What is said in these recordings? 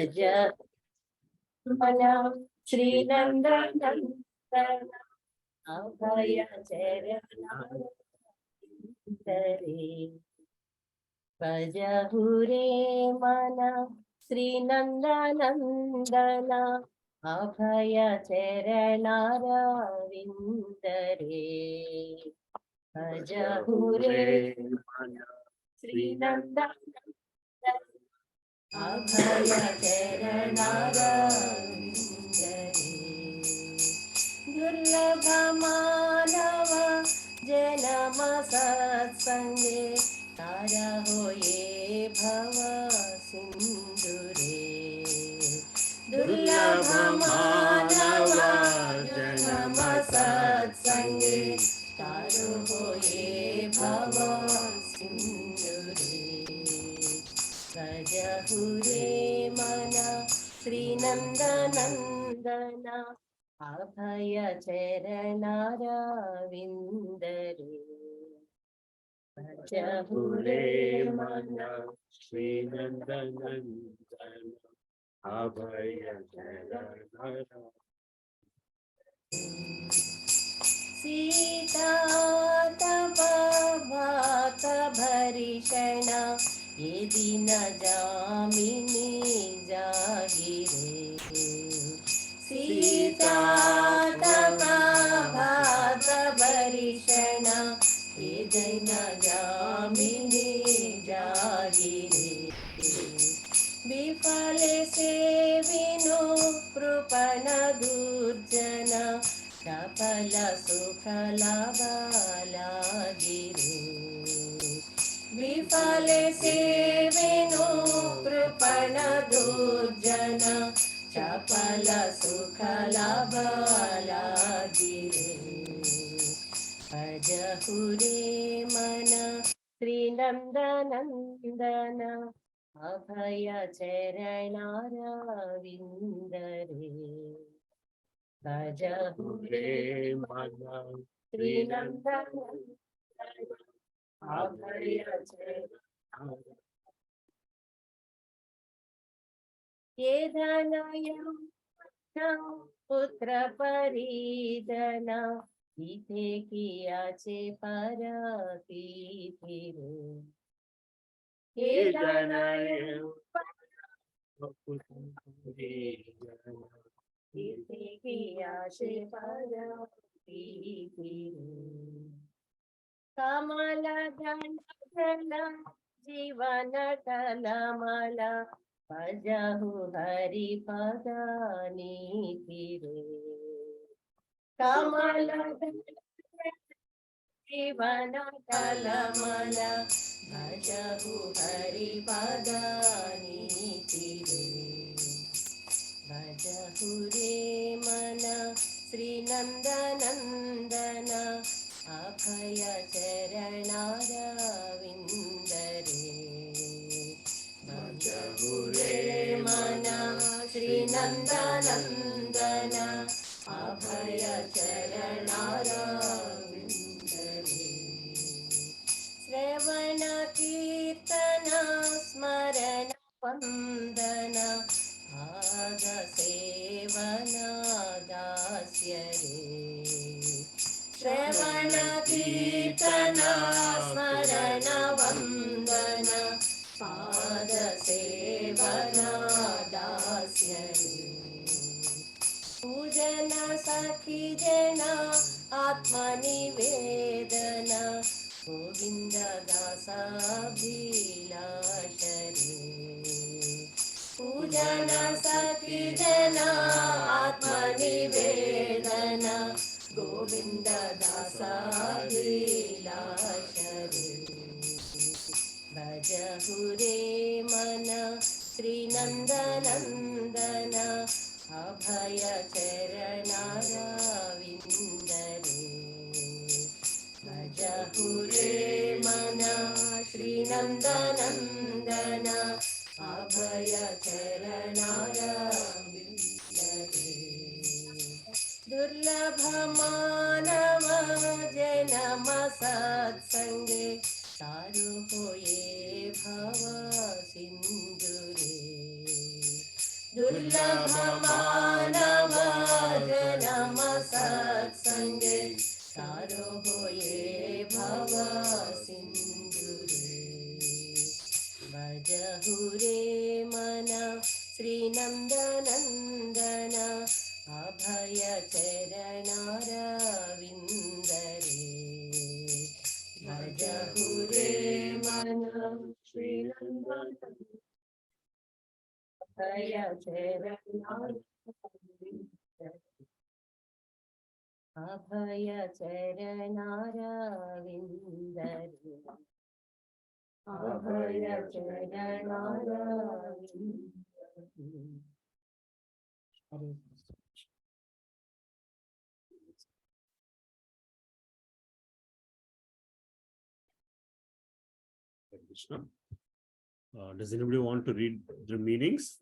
जय मना श्रीनंदन अभय चरणरे भजहुरे मना श्रीनंदनंदन अभय चरणारविंदरे भजहुरे मना श्रीनंदन अभय चरणारविंदरे दुर्लभ मानव जन्म सत्संगे तारा होए भव सिंधुरे दुर्लभ मानव जन्म सत्संगे तारो होए भव सिंधुरे भजहुरे मना श्रीनंदनंदन अभय चरणारविंदरे भजहुरे मना श्रीनंदनंदन अभय सीता तव भात भरिषण ये दिन जामिनी जागिरे सीता तव भात भरिषण ये दिन जामिनी जागिरे विफले से विनो कृपण दुर्जन सफल सुख लागिरे विफले से विनो कृपण दुर्जन सफल सुख लागिरे भजहुरे मना श्रीनंदनंदन अभय चरणारविंदरे भजहुरे मना श्रीनंदनंदन अभय चरणारविंदरे ये धनयं पुत्र परिजन इथे कियाचे परकीथिरे ये धनयं इथे कियाचे परकीथिरे कमल धन धन जीवन टलमल भजहु हरि पदानीतिरे कमल जीवन टलमल भजहु हरि पदानीतिरे भजहुरे मना श्रीनंदनंदन अभय चरणारविंदरे भजहुरे मना श्रीनंदनंदन अभय चरणारविंदरे श्रवण कीर्तन स्मरण वंदन भाग सेवन दास्य रे श्रवण कीर्तन स्मरण वंदन पाद सेवन दास्य रे पूजन सखी जन आत्मनिवेदन गोविंद दासाभिलाष रे पूजन सखी जन आत्मनिवेदन गोविंद दासाभिलाष रे भजहुरे मना श्रीनंदनंदन अभय चरणारविंदरे भजहुरे मना श्रीनंदनंदन अभय चरणारविंदरे दुर्लभ मानव जन्म सत्संगे तारो होए भव सिंधुरे दुर्लभ मानव जन्म सत्संगे तारो होए भव सिंधु रे भजहु रे मन श्री नंद नंदन अभय चरण रविंद रे भजहु रे मन श्री नंदन अभय चरण अभय चरण रविंद रे अभय चरण रविंद हरे Krishna. Does anybody want to read the meanings?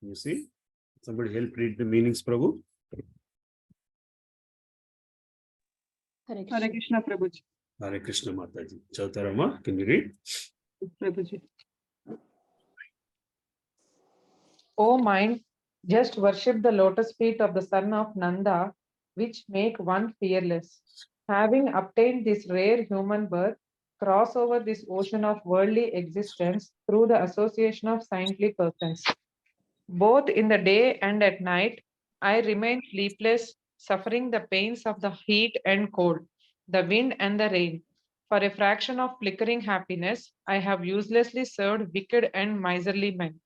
You see, somebody help read the meanings, Prabhu. Hare Krishna, Prabhuji. Hare Krishna, Mataji. Chautarama, can you read? Prabhuji. O mind, just worship the lotus feet of the son of Nanda, which make one fearless. Having obtained this rare human birth, cross over this ocean of worldly existence through the association of saintly persons. Both in the day and at night, I remain sleepless, suffering the pains of the heat and cold, the wind and the rain. For a fraction of flickering happiness, I have uselessly served wicked and miserly men.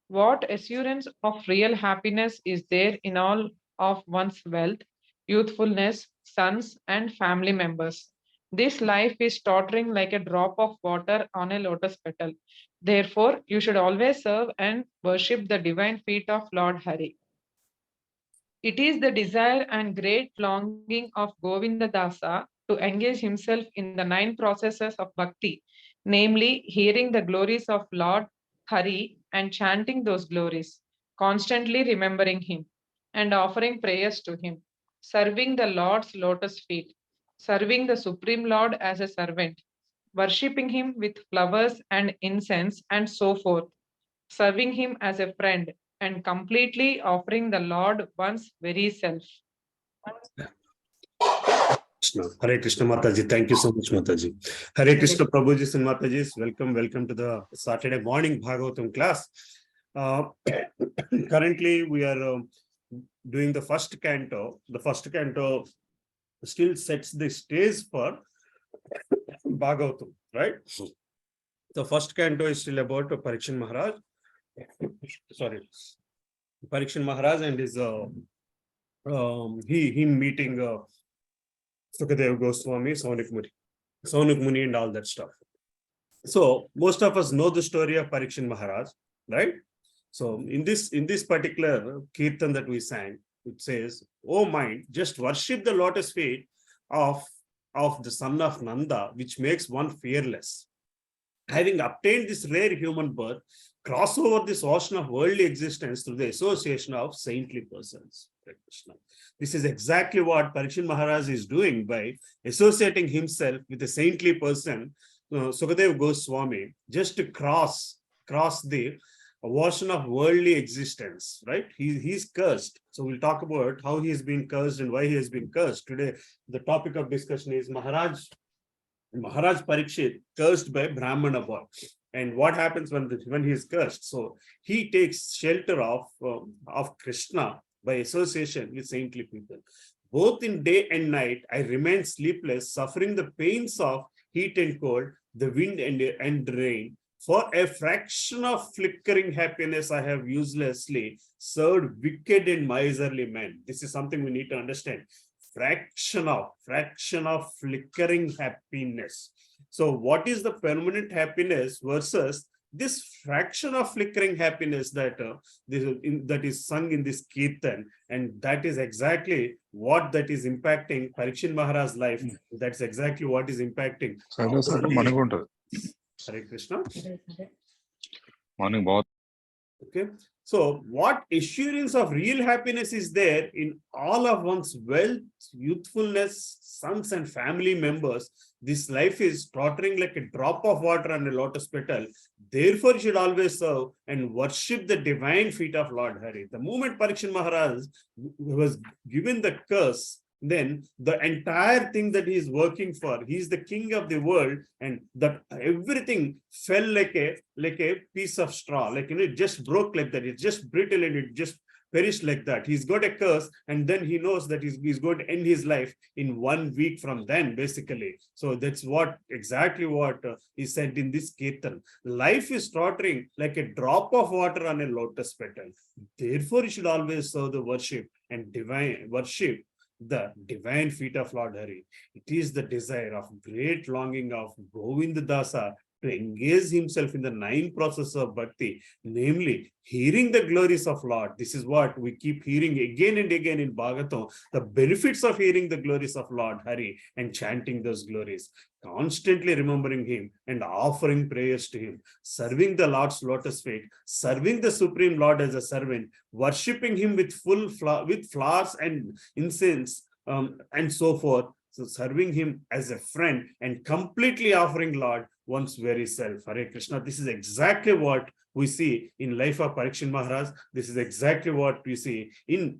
What assurance of real happiness is there in all of one's wealth, youthfulness, sons, and family members? This life is tottering like a drop of water on a lotus petal. Therefore, you should always serve and worship the divine feet of Lord Hari. It is the desire and great longing of Govinda Dasa to engage himself in the 9 processes of bhakti, namely hearing the glories of Lord Hari and chanting those glories, constantly remembering him and offering prayers to him, serving the Lord's lotus feet, serving the Supreme Lord as a servant, worshipping him with flowers and incense and so forth, serving him as a friend, and completely offering the Lord one's very self. Hare Krishna, Mataji. Thank you so much, Mataji. Hare Krishna, Prabhuji and Matajis. Welcome to the Saturday morning Bhagavatam class. Currently, we are doing the first canto. The first canto still sets the stage for Bhagavatam, right? The first canto is still about Parikshit Maharaj. Sorry, Parikshit Maharaj and his him meeting Sukadeva Goswami, Saunik Muni, and all that stuff. So most of us know the story of Parikshit Maharaj, right? So in this particular kirtan that we sang, it says, "O mind, just worship the lotus feet of the son of Nanda, which makes one fearless. Having obtained this rare human birth, cross over this ocean of worldly existence through the association of saintly persons." This is exactly what Parikshit Maharaj is doing by associating himself with a saintly person, Sukadeva Goswami, just to cross the ocean of worldly existence, right? He's cursed. So we'll talk about how he has been cursed and why he has been cursed. Today, the topic of discussion is Maharaj Parikshit cursed by Brahmana boy. And what happens when he is cursed? So he takes shelter of Krishna by association with saintly people. Both in day and night, I remain sleepless, suffering the pains of heat and cold, the wind and rain. For a fraction of flickering happiness, I have uselessly served wicked and miserly men. This is something we need to understand. Fraction of flickering happiness. So what is the permanent happiness versus this fraction of flickering happiness that is sung in this kirtan, and that is exactly what that is impacting Parikshit Maharaj's life. That's exactly what is impacting. Hare Krishna. Morning, both. Okay, So what assurance of real happiness is there in all of one's wealth, youthfulness, sons and family members? This life is tottering like a drop of water on a lotus petal. Therefore, you should always serve and worship the divine feet of Lord Hari. The moment Parikshit Maharaj was given the curse, then the entire thing that he is working for, he is the king of the world, and that everything fell like a piece of straw, like it just broke like that. It just brittle and it just perished like that. He's got a curse, and then he knows that he's going to end his life in 1 week from then, basically. So that's exactly what he said in this kirtan. Life is tottering like a drop of water on a lotus petal. Therefore, you should always serve the worship and worship the divine feet of Lord Hari. It is the desire of great longing of Govinda Dasa to engage himself in the 9 processes of bhakti, namely hearing the glories of Lord. This is what we keep hearing again and again in Bhagavatam, the benefits of hearing the glories of Lord Hari and chanting those glories, constantly remembering him and offering prayers to him, serving the Lord's lotus feet, serving the Supreme Lord as a servant, worshipping him with with flowers and incense, and so forth. So serving him as a friend and completely offering Lord one's very self. Hare Krishna. This is exactly what we see in life of Parikshit Maharaj. This is exactly what we see in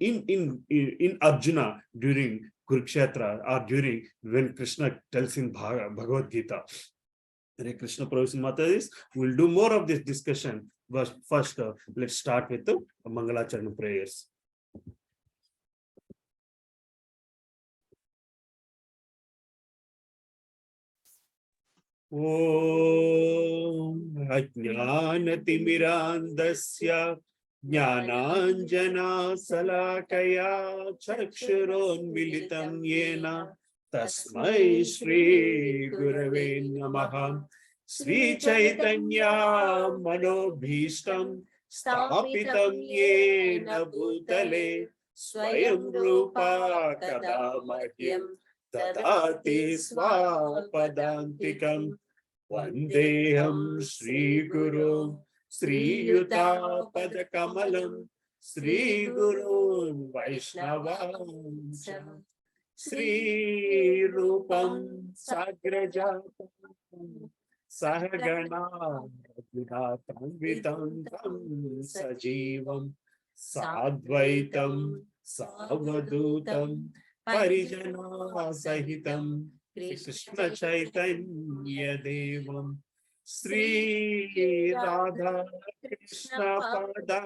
Arjuna during Kurukshetra, or during when Krishna tells in Bhagavad Gita. Hare Krishna, Prabhuji Mataji. We'll do more of this discussion, but first let's start with the Mangalacharana prayers. Om Ajnanatimirandasya Jnananjana Salakaya Chakshuronmilitam Yena Tasmai Shri Gurave Namaha. Sri Chaitanya Manobhishtam Stapitam Yena Bhutale Swayam Rupa Kadamahyam Dadati Swapadantikam Vandeham Sri Guru Sri Yuta Padakamalam Sri Guru Vaishnavam Sri Rupam Sagrajatam Sahagana Vitam Sajivam Sadvaitam Savadutam Parijana Sahitam Krishna Chaitanya Devam Sri Radha Krishna Pada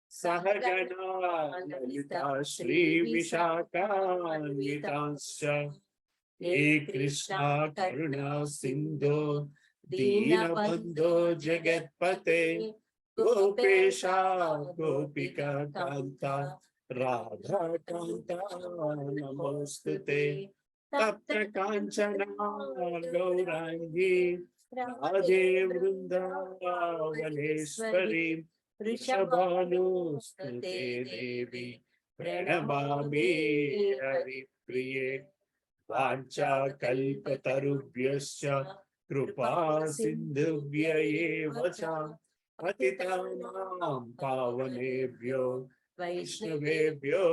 Sahagana Lalita Shri Vishaka Nitansya He Krishna Karuna Sindhu Deenabandhu Jagatpate Gopesha Gopika Kanta Radha Kanta Namostute Tapta Kanchana Gaurangi Radhe Vrindavaneshwari Rishabhanustute Devi Pranamami Hari Priye Vancha Kalpatarubhyascha Krupa Sindhuvya Evacha Patitanam Pavanebhyo Vaishnavebhyo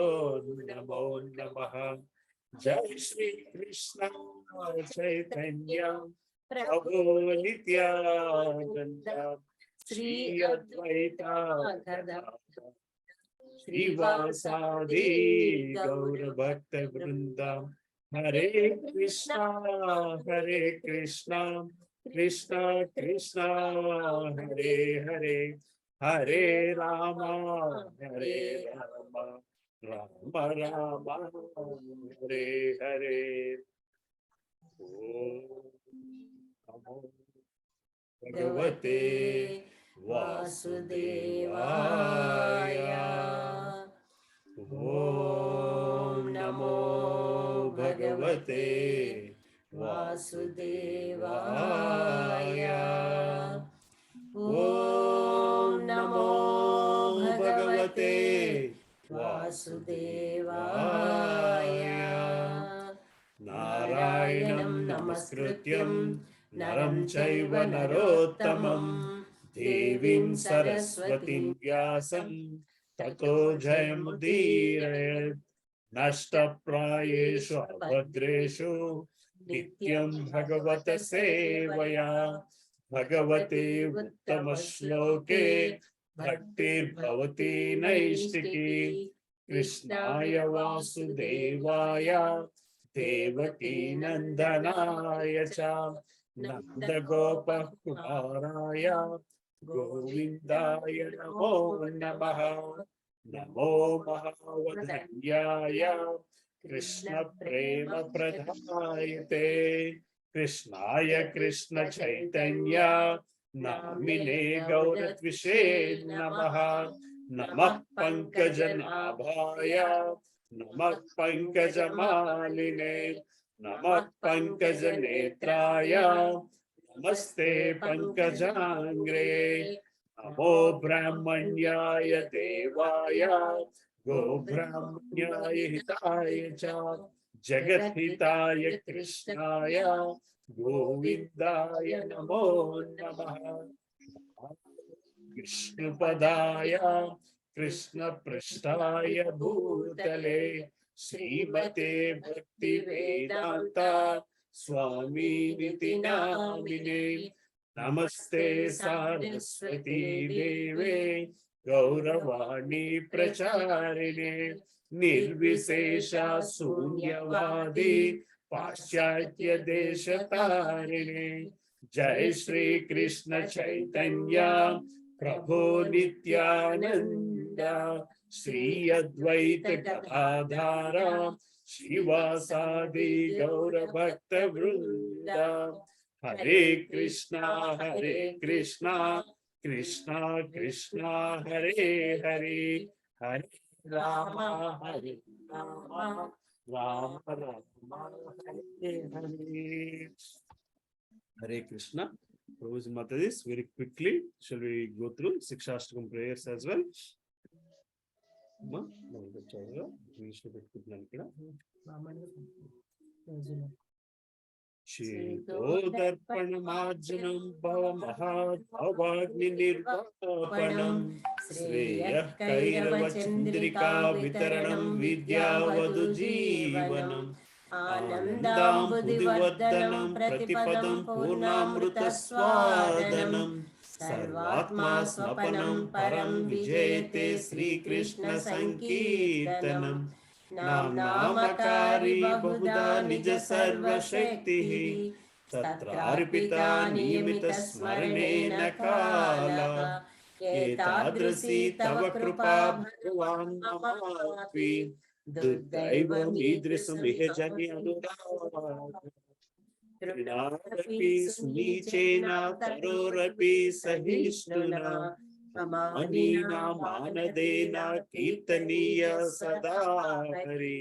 Namo Namaha. Jai Shri Krishna Chaitanya Prabhu Nityananda Shri Advaita Gadadhar Srivasadi Gaura Bhakta Vrinda Hare Krishna Krishna Krishna Hare Hare Hare Rama Rama Rama Hare Hare. Om Bhagavate Vasudevaya. Om Namo Bhagavate Vasudevaya. Om Namo Bhagavate Vasudevaya. Narayanam Namaskrityam Naram Chaiva Narottamam देवीं सरस्वतीं व्यासं ततो जयमुदीरयेत्। नष्टप्रायेषु अभद्रेषु नित्यं भगवत सेवया। भगवते उत्तमश्लोके भक्तिर्भवति नैष्टिकी। कृष्णाय वासुदेवाय देवकी नंदनाय च नन्दगोपकुमाराय गोविन्दाय नमो नमः। नमो महावदन्याय कृष्ण प्रेम प्रदायते। कृष्णाय कृष्ण चैतन्य नामिने गौरत्विषे नमः। नमः पंकजनाभाय नमः पंकजमालिने नमः पंकजनेत्राय नमस्ते पंकजांग्रे। नमो ब्राह्मण्याय देवाय गो ब्राह्मण्याय हिताय च जगद्हिताय कृष्णाय गोविन्दाय नमो नमः। विष्णुपदाय कृष्णपृष्ठाय भूतले श्रीमते भक्तिवेदान्ता स्वामिनिति नामिने। नमस्ते सारस्वती देवे गौरवाणी प्रचारिणे निर्विशेषा शून्यवादी पाश्चात्य देशतारिणे। जय श्री कृष्ण चैतन्य प्रभु नित्यानंद श्री अद्वैत गदाधर श्रीवासादि गौर भक्त वृंद। हरे कृष्णा कृष्णा कृष्णा हरे हरे हरे राम हरे Ram Ram Ram Hare Hare. Hare Krishna. Prabhuji Mataji, very quickly, shall we go through Sikshastakam prayers as well? Shitodharpanamajjanam bhavamahadbhavagnirvapanam Shreyah Kairavachandrika Vitaranam Vidyavadu Jeevanam Anandambudivardhanam Pratipadam Purnamrutaswadanam Sarvatma Swapanam Param Vijayate Sri Krishna Sankirtanam Nam Namakari Bahuda Nija Sarva Shakti Tatrarpita Niyamita Smaranena Kala Etadrasi Tava Krupa Bhagavan Namatvi Daivam Idrisam Ihajani Anurag Trinarapi Sunichena Tarorapi Sahishnuna Amanina Manadena Kirtaniya Sadahari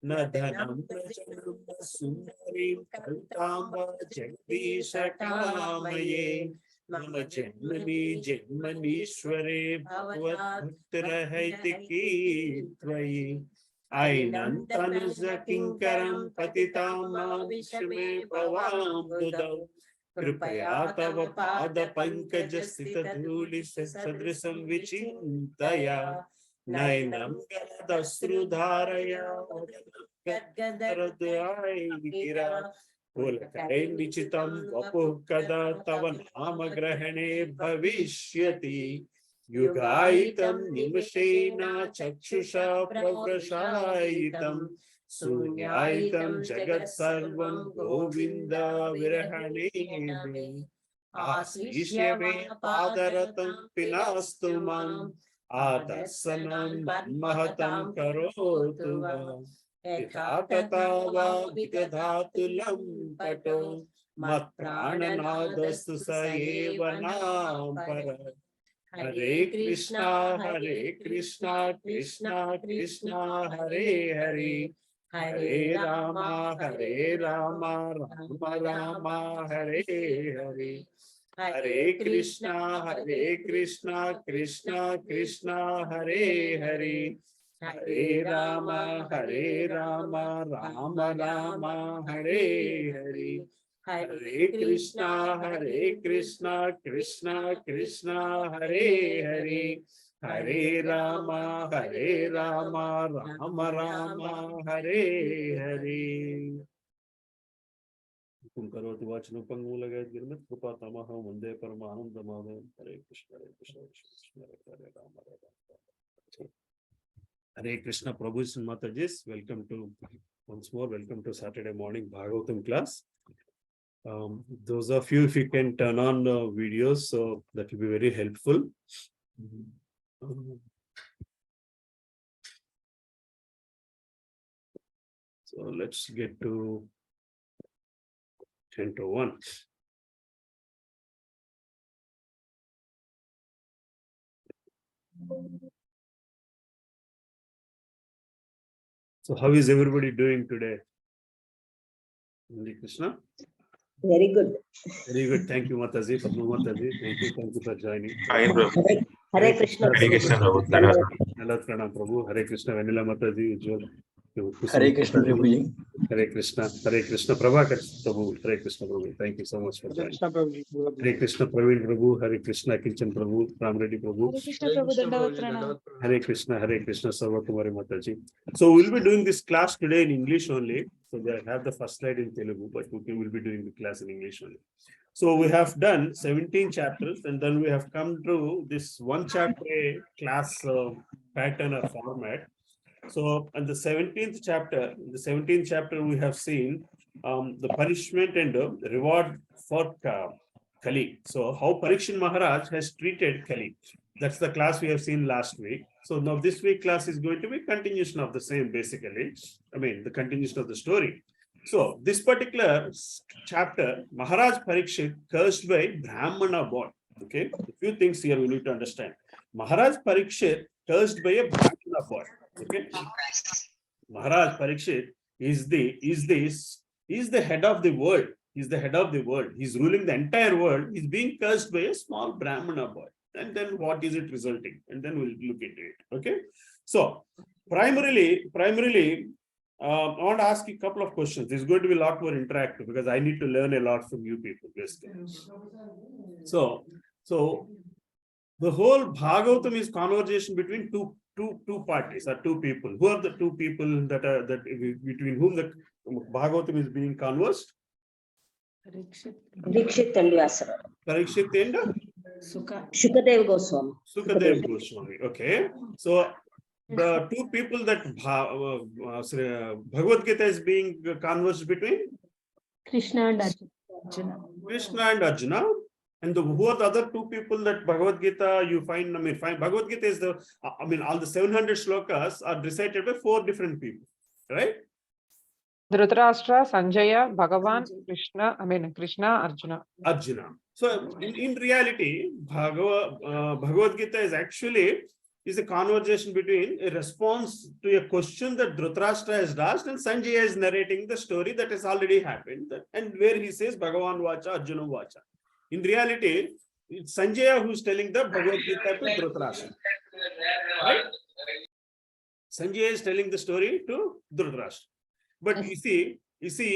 Nadanam Prajanam Sundarim Kaltamba Jagdisha Kamaye Mama Janmanishware Bhagavad Bhaktarahitiki Tvayi Ainantanuja Kinkaram Patitama Vishme Bhavam Budam Kripaya Tava Pada Pankaja Sthita Dhuli Sadrisam Vichintaya Nainam Gadasrudharaya Gadgadaraduaira Pulakain Vichitam Vapuh Kada Tava Namagrahane Bhavishyati Yugaitam Nimashena Chakshusha Pravrashaitam Sunyaitam Jagat Sarvam Govinda Virahane Asishyave Padaratam Pinastumam Adarsanam Mahatam Karotuva Ekhatatava Vidadhatulam Pato Mat Prananadastu Sayevanam Para Hare Krishna, Krishna Krishna, Hare Hare, Hare Rama, Rama Rama, Hare Hare. Hare Krishna, Krishna Krishna, Hare Hare, Hare Rama, Rama Rama, Hare Hare. Hare Krishna, Hare Krishna, Krishna Krishna, Hare Hare, Hare Rama, Rama Rama, Hare Hare. Kunkaroti Vachana Pangulaga, Kripa Tamaha, Mande Paramananda Mother, Hare Krishna, Hare Krishna, Krishna, Hare Rama. Hare Krishna, Prabhu's and Matajis, welcome to once more. Welcome to Saturday morning Bhagavatam class. Those of you, if you can turn on videos, so that will be very helpful. So let's get to Canto 1. So how is everybody doing today? Hare Krishna. Very good. Very good. Thank you, Mataji, Padma Mataji. Thank you for joining. Hi, Prabhu. Hare Krishna. Hare Krishna, Prabhu. Hello, Pranam Prabhu. Hare Krishna, Vanilla Mataji. Hare Krishna, Prabhuji. Hare Krishna, Prabhakar Prabhu. Hare Krishna, Prabhu. Thank you so much for joining. Hare Krishna, Praveen Prabhu. Hare Krishna, Kinchan Prabhu. Ram Reddy Prabhu. Hare Krishna, Sarvakumari Mataji. So we'll be doing this class today in English only. So they have the first slide in Telugu, but we will be doing the class in English only. So we have done 17 chapters, and then we have come to this one chapter class pattern or format. So in the 17th chapter, we have seen the punishment and reward for Kali. So how Parikshit Maharaj has treated Kali. That's the class we have seen last week. So now this week class is going to be continuation of the same, basically. I mean, the continuation of the story. So this particular chapter, Maharaj Parikshit cursed by Brahmana boy. Okay, a few things here we need to understand. Maharaj Parikshit cursed by a Brahmana boy. Okay, Maharaj Parikshit is the head of the world. He's the head of the world. He's ruling the entire world. He's being cursed by a small Brahmana boy. And then what is it resulting? And then we'll look into it. Okay. So primarily, I want to ask you a couple of questions. This is going to be a lot more interactive because I need to learn a lot from you people, basically. So the whole Bhagavatam is conversation between two parties or two people. Who are the two people that between whom the Bhagavatam is being conversed? Parikshit and Vyasa. Parikshit and Shukadev Goswami. Sukadev Goswami. Okay. So the two people that Bhagavad Gita is being conversed between? Krishna and Arjuna. Krishna and Arjuna. And who are the other two people that Bhagavad Gita you find? Bhagavad Gita is all the 700 shlokas are recited by 4 different people, right? Dhritarashtra, Sanjaya, Bhagavan, Krishna, Arjuna. So in reality, Bhagavad Gita is actually a conversation between a response to a question that Dhritarashtra has asked, and Sanjaya is narrating the story that has already happened, and where he says Bhagavan Vacha, Arjuna Vacha. In reality, it's Sanjaya who's telling the Bhagavad Gita to Dhritarashtra. Right? Sanjaya is telling the story to Dhritarashtra. But you see,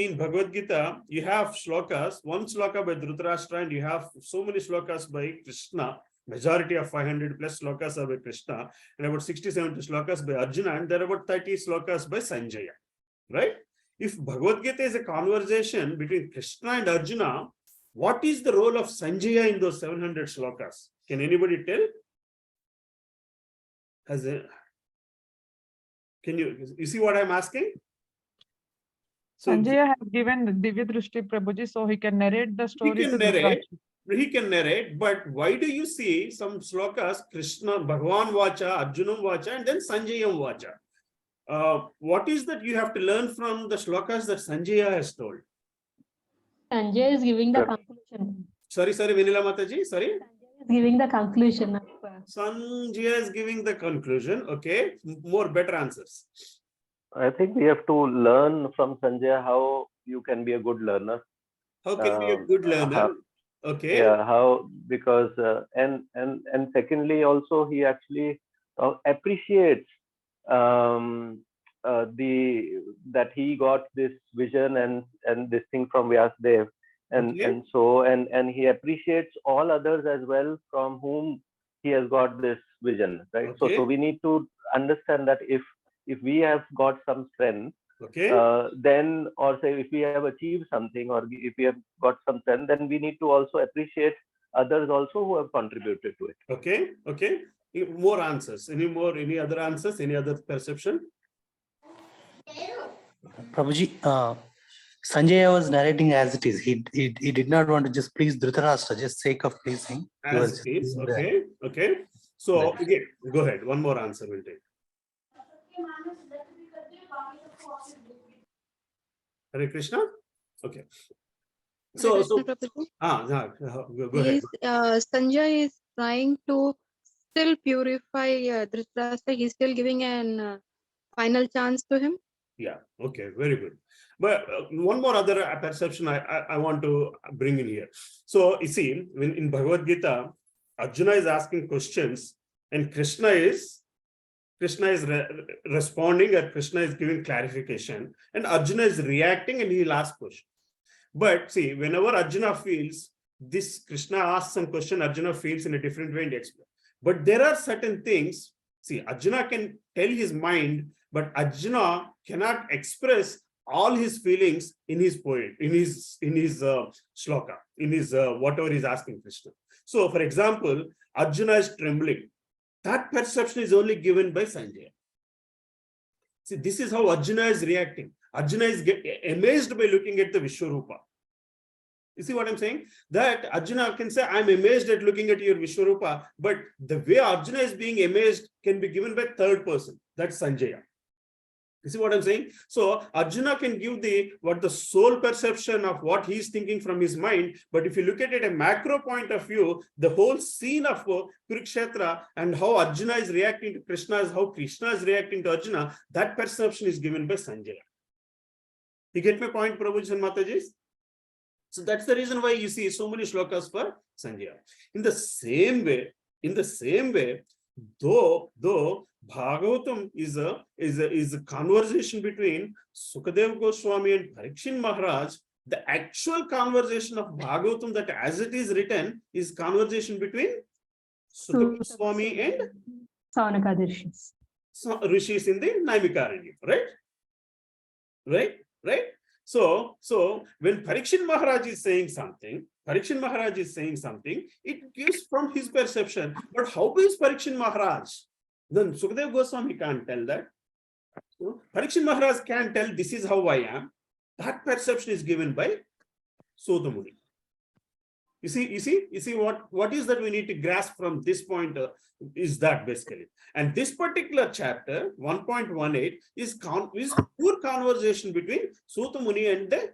in Bhagavad Gita, you have shlokas, one shloka by Dhritarashtra, and you have so many shlokas by Krishna. Majority of 500 plus shlokas are by Krishna, and about 60-70 shlokas by Arjuna, and there are about 30 shlokas by Sanjaya. Right? If Bhagavad Gita is a conversation between Krishna and Arjuna, what is the role of Sanjaya in those 700 shlokas? Can anybody tell? Can you see what I'm asking? So Sanjaya has given Divya Drishti Prabhuji, so he can narrate the story. He can narrate, but why do you see some slokas, Krishna, Bhagavan Vacha, Arjunam Vacha, and then Sanjayam Vacha? What is that you have to learn from the shlokas that Sanjaya has told? Sanjay is giving the conclusion. Sorry, Vinila Mataji, sorry? Sanjay is giving the conclusion. Sanjaya is giving the conclusion. Okay, better answers. I think we have to learn from Sanjay how you can be a good learner. How can be a good learner? Okay. Yeah, how, because and secondly also he actually appreciates that he got this vision and this thing from Vyasdev, and Okay. and he appreciates all others as well from whom he has got this vision, right? Okay. So we need to understand that if we have got some strength, Okay. then, or say if we have achieved something, or if we have got some strength, then we need to also appreciate others also who have contributed to it. Okay. Okay. More answers. Any other answers? Any other perception? Prabhuji, Sanjaya was narrating as it is. He did not want to just please Dhritarashtra, just sake of pleasing. He As was it is. just- Okay. Okay. So Right. again, go ahead. One more answer will take. Hare Krishna. Okay. So Krishna Prabhuji. go ahead. Sanjay is trying to still purify Dhritarashtra. He's still giving an final chance to him. Yeah. Okay. Very good. But one more other perception I want to bring in here. So you see, when in Bhagavad Gita, Arjuna is asking questions, and Krishna is responding, and Krishna is giving clarification, and Arjuna is reacting, and he'll ask question. But see, whenever Arjuna feels this, Krishna asks some question, Arjuna feels in a different way and explain. But there are certain things. See, Arjuna can tell his mind, but Arjuna cannot express all his feelings in his poem, in his shloka, in his whatever he's asking Krishna. So, for example, Arjuna is trembling. That perception is only given by Sanjaya. See, this is how Arjuna is reacting. Arjuna is amazed by looking at the Vishwarupa. You see what I'm saying? That Arjuna can say, I'm amazed at looking at your Vishwarupa, but the way Arjuna is being amazed can be given by third person. That's Sanjaya. You see what I'm saying? So Arjuna can give the soul perception of what he's thinking from his mind. But if you look at it a macro point of view, the whole scene of Kurukshetra and how Arjuna is reacting to Krishna, is how Krishna is reacting to Arjuna, that perception is given by Sanjaya. You get my point, Prabhuji and Matajis? So that's the reason why you see so many shlokas for Sanjaya. In the same way, though Bhagavatam is a conversation between Sukadeva Goswami and Parikshit Maharaj, the actual conversation of Bhagavatam, that as it is written, is conversation between Sukadeva Goswami and Saunaka Rishis. Rishis in the Naimikaranya, right? So when Parikshit Maharaj is saying something, it gives from his perception. But how is Parikshit Maharaj? Then Sukadeva Goswami can't tell that. So Parikshit Maharaj can't tell this is how I am. That perception is given by Suta Muni. You see what is that we need to grasp from this point is that basically. And this particular chapter 1.18 is pure conversation between Suta Muni and the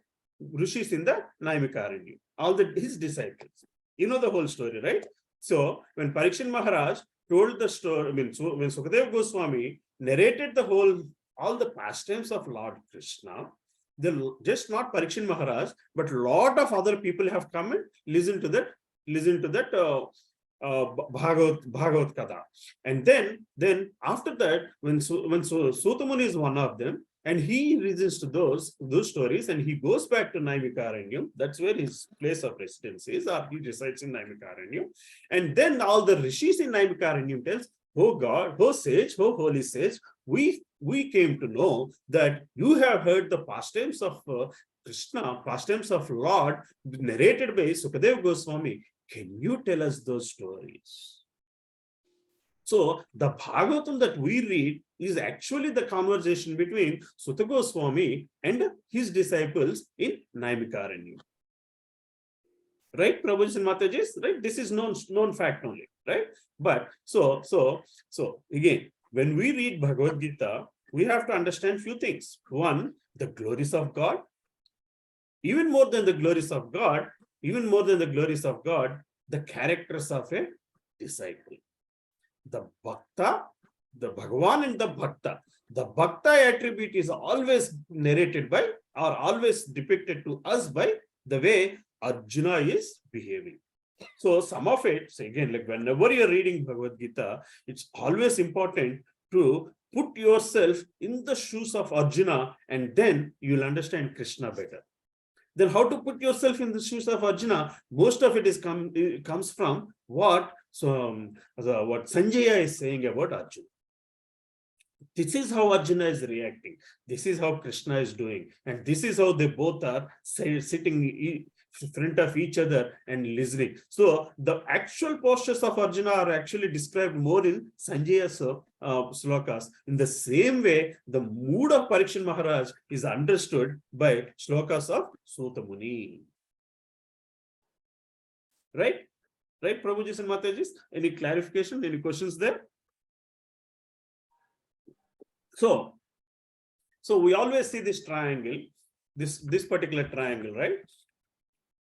Rishis in the Naimikaranya, all his disciples. You know the whole story, right? So when Parikshit Maharaj told the story, when Sukadeva Goswami narrated all the pastimes of Lord Krishna, just not Parikshit Maharaj, but a lot of other people have come and listened to that Bhagavat Katha. And then after that, when Suta Muni is one of them, and he listens to those stories, and he goes back to Naimikaranya. That's where his place of residence is, or he resides in Naimikaranya. And then all the rishis in Naimikaranya tells, oh God, oh sage, oh holy sage, we came to know that you have heard the pastimes of Krishna, pastimes of Lord, narrated by Sukadeva Goswami. Can you tell us those stories? So the Bhagavatam that we read is actually the conversation between Suta Goswami and his disciples in Naimikaranya. Right, Prabhuji and Matajis? Right? This is known fact only, right? But so again, when we read Bhagavad Gita, we have to understand few things. One, the glories of God. Even more than the glories of God, the characters of a disciple. The Bhakta, the Bhagavan and the Bhakta. The Bhakta attribute is always narrated by, or always depicted to us by the way Arjuna is behaving. So some of it, so again, like whenever you're reading Bhagavad Gita, it's always important to put yourself in the shoes of Arjuna, and then you'll understand Krishna better. Then how to put yourself in the shoes of Arjuna? Most of it comes from what what Sanjaya is saying about Arjuna. This is how Arjuna is reacting. This is how Krishna is doing. And this is how they both are sitting in front of each other and listening. So the actual postures of Arjuna are actually described more in Sanjaya's slokas. In the same way, the mood of Parikshit Maharaj is understood by slokas of Suta Muni. Right? Right, Prabhuji and Matajis? Any clarification? Any questions there? So we always see this triangle, this particular triangle, right?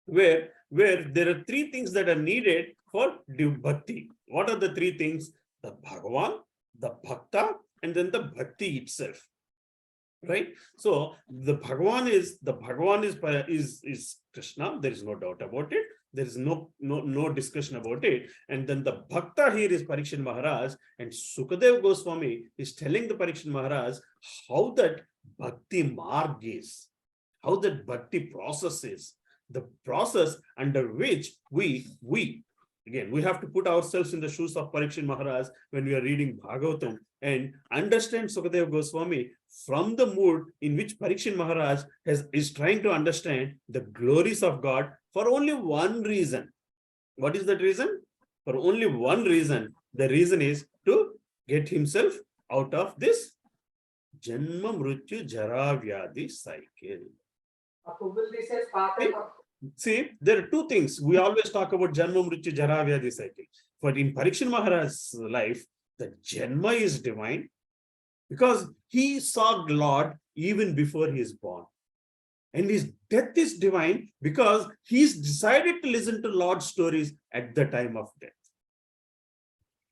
Where there are three things that are needed for bhakti. What are the three things? The Bhagavan, the Bhakta, and then the Bhakti itself. Right? So the Bhagavan is Krishna. There is no doubt about it. There is no discussion about it. And then the Bhakta here is Parikshit Maharaj, and Sukadeva Goswami is telling the Parikshit Maharaj how that Bhakti Marg is, how that Bhakti process is, the process under which we have to put ourselves in the shoes of Parikshit Maharaj when we are reading Bhagavatam and understand Sukadeva Goswami from the mood in which Parikshit Maharaj is trying to understand the glories of God for only one reason. What is that reason? For only one reason. The reason is to get himself out of this Janma Mrityu Jara Vyadi cycle. See, there are two things. We always talk about Janma Mrityu Jara Vyadi cycle. But in Parikshit Maharaj's life, the Janma is divine because he saw Lord even before he is born. And his death is divine because he's decided to listen to Lord's stories at the time of death.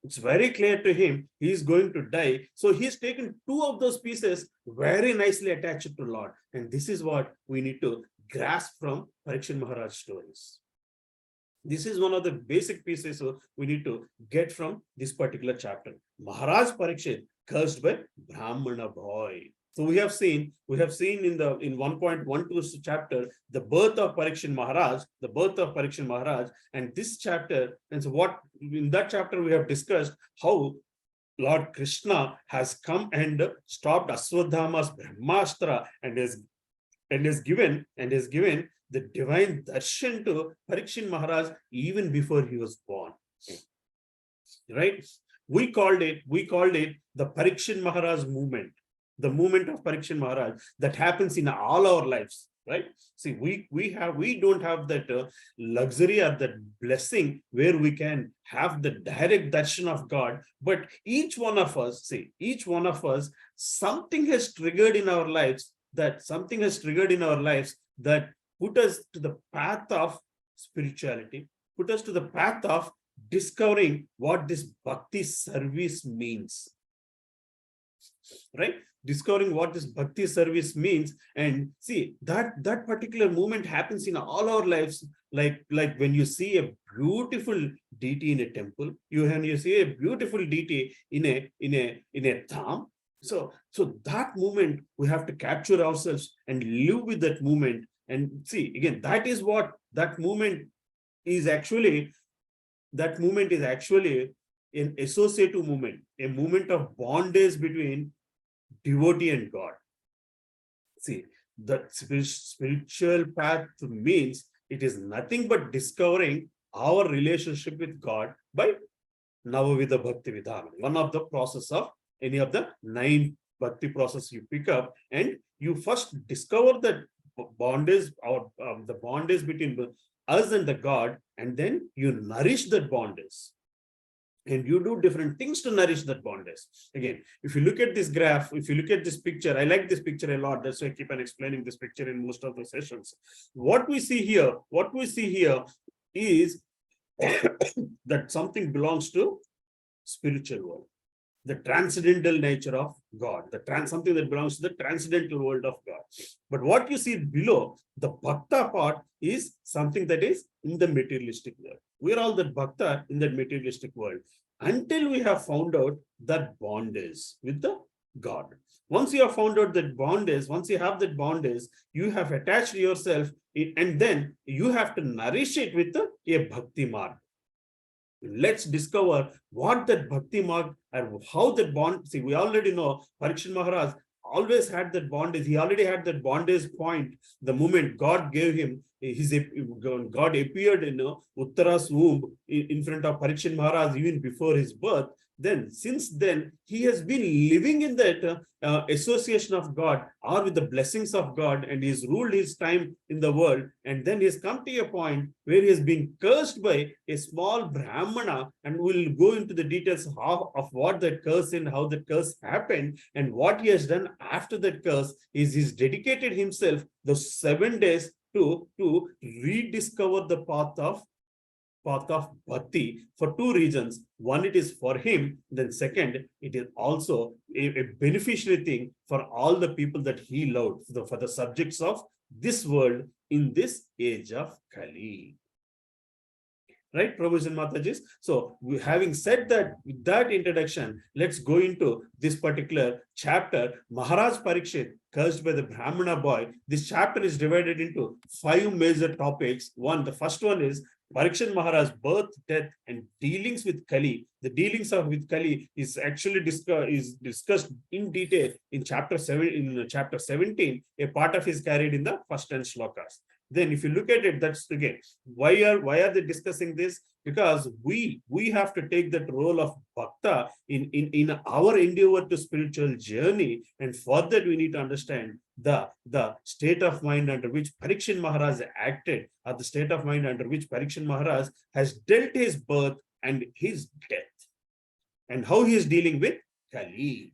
It's very clear to him he is going to die. So he's taken two of those pieces very nicely attached to Lord. And this is what we need to grasp from Parikshit Maharaj stories. This is one of the basic pieces we need to get from this particular chapter. Maharaj Parikshit cursed by Brahmana boy. So we have seen in 1.12 chapter the birth of Parikshit Maharaj, and this chapter, and so what in that chapter we have discussed how Lord Krishna has come and stopped Aswadhama's Brahmastra and has given the divine darshan to Parikshit Maharaj even before he was born. Right? We called it the Parikshit Maharaj movement. The movement of Parikshit Maharaj that happens in all our lives, right? See, we don't have that luxury or that blessing where we can have the direct darshan of God, but each one of us, something has triggered in our lives that put us to the path of spirituality, put us to the path of discovering what this bhakti service means, right? Discovering what this bhakti service means. And see, that particular movement happens in all our lives, like when you see a beautiful deity in a temple, you see a beautiful deity in a dham. So that moment we have to capture ourselves and live with that moment. And see, again, that is what that movement is actually. That movement is actually an associative movement, a movement of bondage between devotee and God. See, the spiritual path means it is nothing but discovering our relationship with God by Navavidha Bhakti Vidhana, one of the process of any of the 9 bhakti process you pick up, and you first discover that bondage or the bondage between us and the God, and then you nourish that bondage. And you do different things to nourish that bondage. Again, if you look at this graph, if you look at this picture, I like this picture a lot. That's why I keep on explaining this picture in most of the sessions. What we see here is that something belongs to spiritual world, the transcendental nature of God, something that belongs to the transcendental world of God. But what you see below, the bhakta part, is something that is in the materialistic world. We are all the bhakta in that materialistic world until we have found out that bondage with the God. Once you have found out that bond is, once you have that bond is, you have attached yourself, and then you have to nourish it with a bhakti marg. Let's discover what that bhakti marg and how that bond. See, we already know Parikshit Maharaj always had that bondage. He already had that bondage point the moment God gave him his, God appeared in Uttara's womb in front of Parikshit Maharaj even before his birth. Then since then he has been living in that association of God or with the blessings of God, and he's ruled his time in the world, and then he's come to a point where he has been cursed by a small Brahmana, and we'll go into the details of what that curse and how that curse happened, and what he has done after that curse is he's dedicated himself those 7 days to rediscover the path of bhakti for 2 reasons. One, it is for him. Then second, it is also a beneficiary thing for all the people that he loved, for the subjects of this world in this age of Kali. Right, Prabhuji and Matajis? So, having said that, with that introduction, let's go into this particular chapter. Maharaj Parikshit, cursed by the Brahmana boy. This chapter is divided into 5 major topics. The first one is Parikshit Maharaj's birth, death, and dealings with Kali. The dealings with Kali is actually discussed in detail in chapter 17. A part of it is carried in the first 10 shlokas. Then if you look at it, that's again, why are they discussing this? Because we have to take that role of bhakta in our endeavor to spiritual journey, and for that we need to understand the state of mind under which Parikshit Maharaj acted, or the state of mind under which Parikshit Maharaj has dealt his birth and his death, and how he is dealing with Kali,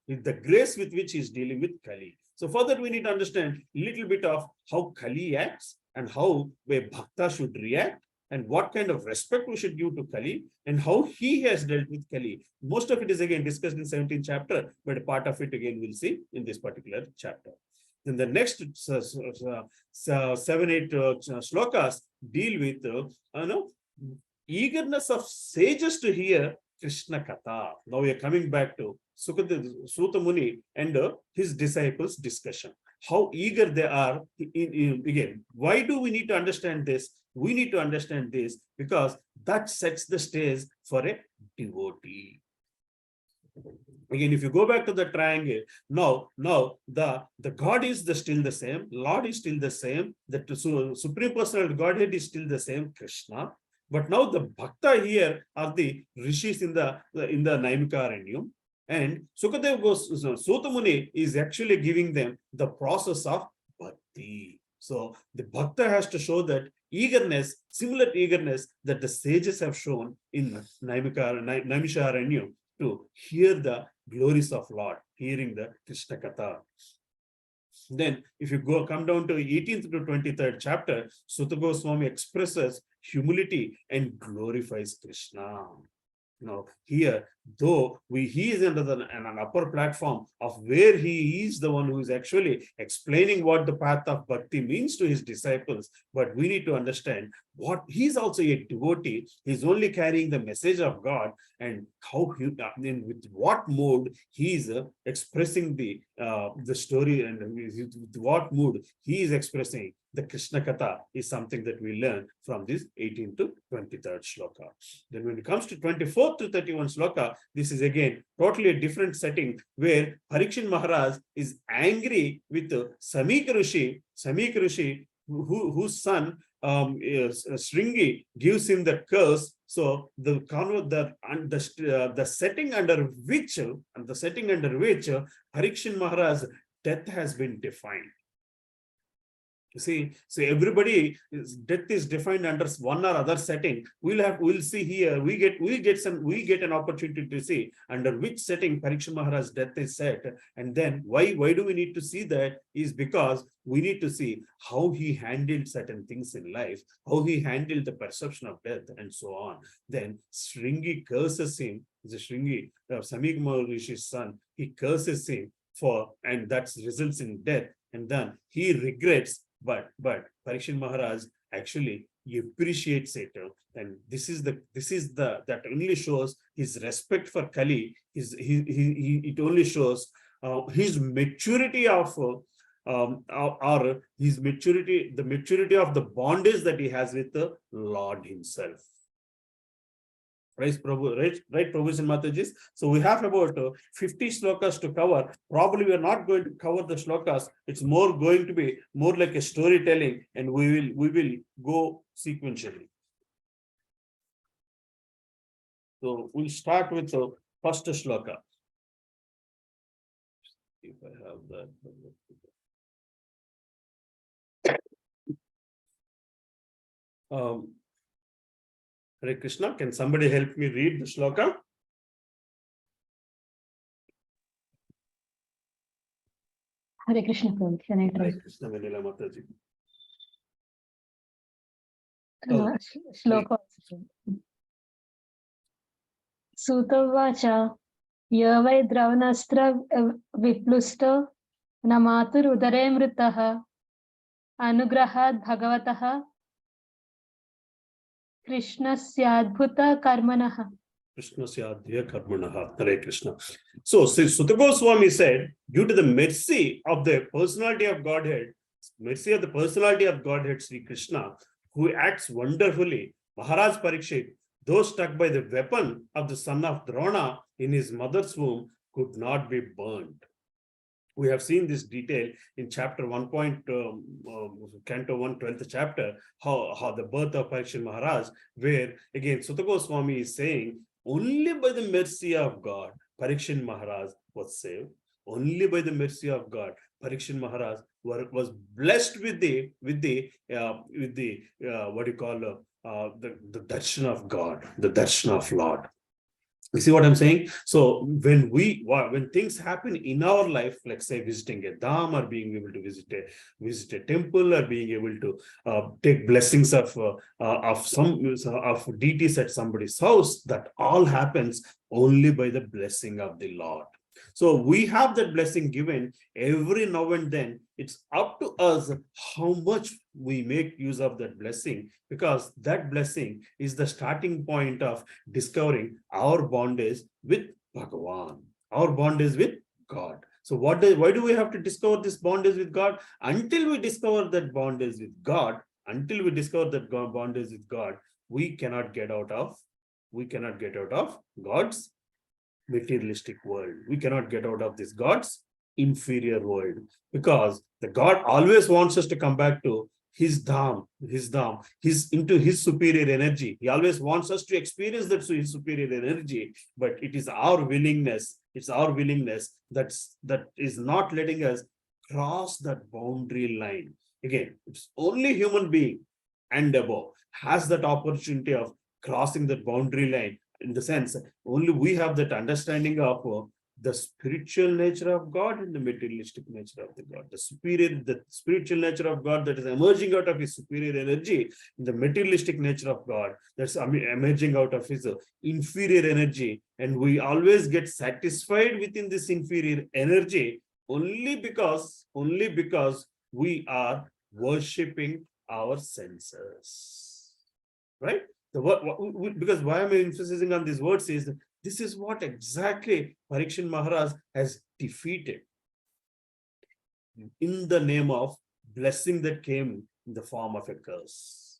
with the grace with which he is dealing with Kali. So for that, we need to understand a little bit of how Kali acts and how a bhakta should react, and what kind of respect we should give to Kali, and how he has dealt with Kali. Most of it is again discussed in 17th chapter, but a part of it again we'll see in this particular chapter. Then the next 7-8 shlokas deal with eagerness of sages to hear Krishna Katha. Now we are coming back to Suta Muni and his disciples' discussion. How eager they are. Again, why do we need to understand this? We need to understand this because that sets the stage for a devotee. Again, if you go back to the triangle, now the God is still the same, Lord is still the same, the Supreme Personal Godhead is still the same, Krishna. But now the bhakta here are the rishis in the Naimikaranyam, and Sukadeva Suta Muni is actually giving them the process of bhakti. So the bhakta has to show that eagerness, similar eagerness that the sages have shown in Naimisharanyam to hear the glories of Lord, hearing the Krishna Katha. Then, if you come down to 18th to 23rd chapter, Suta Goswami expresses humility and glorifies Krishna. Now, here, though he is under an upper platform of where he is the one who is actually explaining what the path of bhakti means to his disciples, but we need to understand what he's also a devotee. He's only carrying the message of God, and how with what mode he is expressing the story, and with what mood he is expressing the Krishna Katha is something that we learn from this 18th to 23rd shloka. Then when it comes to 24th to 31 shloka, this is again totally a different setting where Parikshit Maharaj is angry with Samik Rishi, whose son Shringi gives him the curse. So the setting under which Parikshit Maharaj's death has been defined. You see, so everybody's death is defined under one or other setting. We'll see here. We get an opportunity to see under which setting Parikshit Maharaj's death is set, and then why do we need to see that? Is because we need to see how he handled certain things in life, how he handled the perception of death, and so on. Then Shringi curses him. The Shringi, Samik Rishi's son, he curses him and that results in death, and then he regrets. But Parikshit Maharaj actually he appreciates it. And that only shows his respect for Kali. It only shows his maturity of or his maturity, the maturity of the bondage that he has with the Lord himself. Right, Prabhu, right, Prabhu's and Matajis. So we have about 50 slokas to cover. Probably we are not going to cover the slokas. It's more going to be more like a storytelling, and we will go sequentially. So we'll start with the first shloka. If I have that. Hare Krishna, can somebody help me read the shloka? Hare Krishna, Prabhu. Can I try? Hare Krishna, Vanilla Mataji. Shloka. Sutavacha, Yavai Dravanastra Viplusta, Namatur Udare Mritaha, Anugrahad Bhagavataha, Krishna Syadbhuta Karmanaha. Krishna Syadhya Karmanaha. Hare Krishna. So Sutta Goswami said, due to the mercy of the personality of Godhead, Sri Krishna, who acts wonderfully, Maharaj Parikshit, those struck by the weapon of the son of Drona in his mother's womb, could not be burned. We have seen this detail in chapter 1. Canto 1, 12th chapter, how the birth of Parikshit Maharaj, where again Sutta Goswami is saying, only by the mercy of God, Parikshit Maharaj was saved. Only by the mercy of God, Parikshit Maharaj was blessed with the what do you call the darshan of God, the darshan of Lord. You see what I'm saying? So when things happen in our life, like say visiting a dham, or being able to visit a temple, or being able to take blessings of deities at somebody's house, that all happens only by the blessing of the Lord. So we have that blessing given every now and then. It's up to us how much we make use of that blessing, because that blessing is the starting point of discovering our bondage with Bhagavan, our bondage with God. So why do we have to discover this bondage with God? Until we discover that bondage with God, we cannot get out of God's materialistic world. We cannot get out of this God's inferior world, because the God always wants us to come back to his dham, into his superior energy. He always wants us to experience that his superior energy, but it is our willingness, that is not letting us cross that boundary line. Again, it's only human being and above has that opportunity of crossing that boundary line. In the sense, only we have that understanding of the spiritual nature of God and the materialistic nature of the God. The spiritual nature of God that is emerging out of his superior energy, the materialistic nature of God that's emerging out of his inferior energy. And we always get satisfied within this inferior energy only because we are worshipping our senses, right? Because why am I emphasizing on these words is this is what exactly Parikshit Maharaj has defeated in the name of blessing that came in the form of a curse.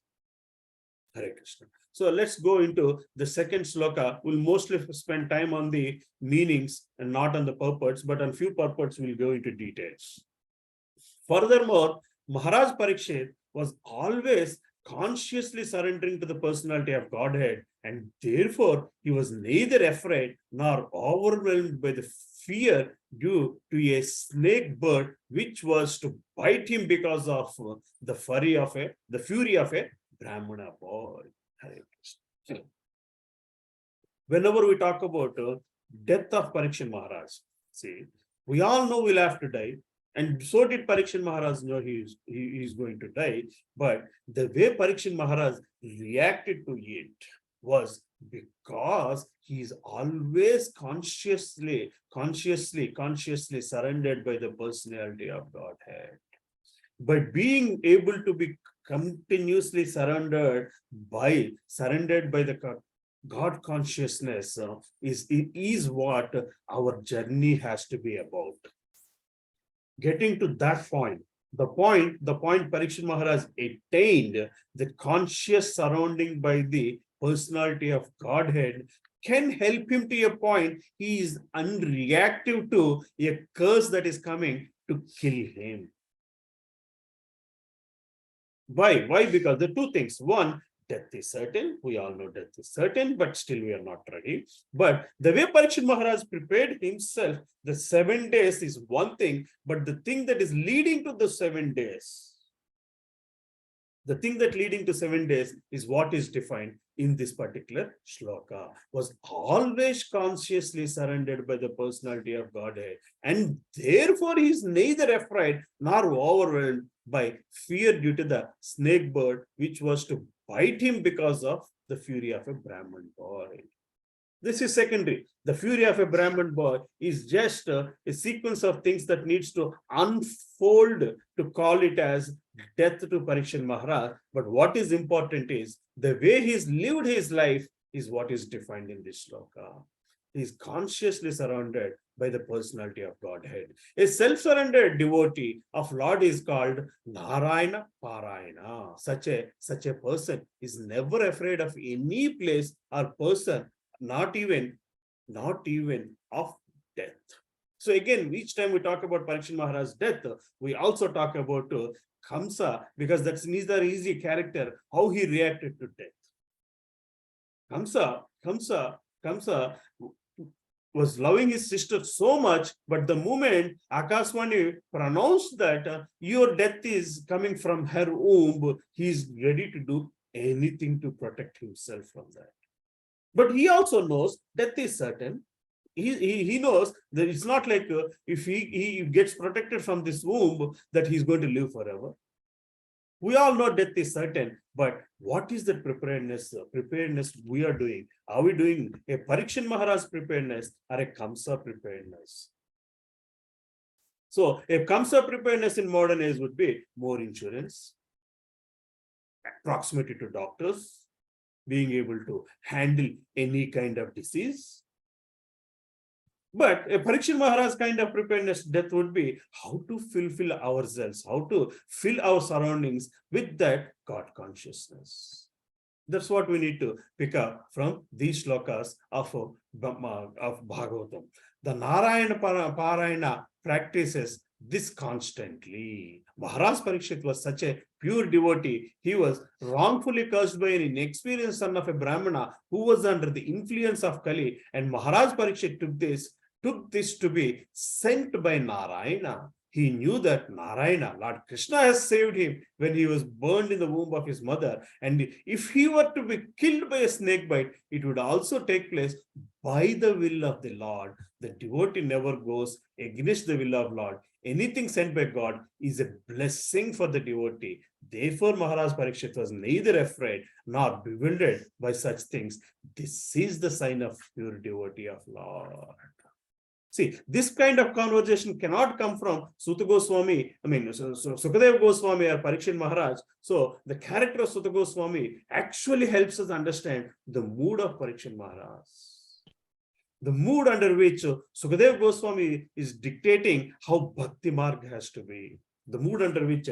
Hare Krishna. So let's go into the second sloka. We'll mostly spend time on the meanings and not on the purports, but on few purports we'll go into details. Furthermore, Maharaj Parikshit was always consciously surrendering to the personality of Godhead, and therefore he was neither afraid nor overwhelmed by the fear due to a snake bird which was to bite him because of the fury of a Brahmana boy. Whenever we talk about death of Parikshit Maharaj, see, we all know we'll have to die. And so did Parikshit Maharaj know he is going to die. But the way Parikshit Maharaj reacted to it was because he is always consciously surrendered by the personality of Godhead. by being able to be continuously surrendered by the God consciousness is what our journey has to be about. Getting to that point, the point Parikshit Maharaj attained, the conscious surrounding by the personality of Godhead, can help him to a point he is unreactive to a curse that is coming to kill him. Why? Why? Because the two things. One, death is certain. We all know death is certain, but still we are not ready. But the way Parikshit Maharaj prepared himself, the 7 days is one thing, but the thing that is leading to the 7 days, the thing that leading to 7 days is what is defined in this particular shloka, was always consciously surrendered by the personality of Godhead. And therefore he is neither afraid nor overwhelmed by fear due to the snake bird, which was to bite him because of the fury of a Brahman boy. This is secondary. The fury of a Brahman boy is just a sequence of things that needs to unfold to call it as death to Parikshit Maharaj. But what is important is the way he's lived his life is what is defined in this shloka. He is consciously surrounded by the personality of Godhead. A self-surrendered devotee of Lord is called Narayana Parayana. Such a person is never afraid of any place or person, not even of death. So again, each time we talk about Parikshit Maharaj's death, we also talk about Kamsa, because that's neither easy character, how he reacted to death. Kamsa was loving his sister so much, but the moment Akaswani pronounced that your death is coming from her womb, he is ready to do anything to protect himself from that. But he also knows death is certain. He knows that it's not like if he gets protected from this womb, that he's going to live forever. We all know death is certain, but what is the preparedness we are doing? Are we doing a Parikshit Maharaj preparedness or a Kamsa preparedness? So a Kamsa preparedness in modern age would be more insurance, proximity to doctors, being able to handle any kind of disease. But a Parikshit Maharaj kind of preparedness death would be how to fulfill ourselves, how to fill our surroundings with that God consciousness. That's what we need to pick up from these shlokas of Bhagavatam. The Narayana Parayana practices this constantly. Maharaj Parikshit was such a pure devotee. He was wrongfully cursed by an inexperienced son of a Brahmana who was under the influence of Kali, and Maharaj Parikshit took this to be sent by Narayana. He knew that Narayana, Lord Krishna, has saved him when he was burned in the womb of his mother. And if he were to be killed by a snake bite, it would also take place by the will of the Lord. The devotee never goes against the will of Lord. Anything sent by God is a blessing for the devotee. Therefore, Maharaj Parikshit was neither afraid nor bewildered by such things. This is the sign of pure devotee of Lord. See, this kind of conversation cannot come from Suta Goswami, Sukadeva Goswami or Parikshit Maharaj. So the character of Suta Goswami actually helps us understand the mood of Parikshit Maharaj. The mood under which Sukadeva Goswami is dictating how Bhakti Marg has to be. The mood under which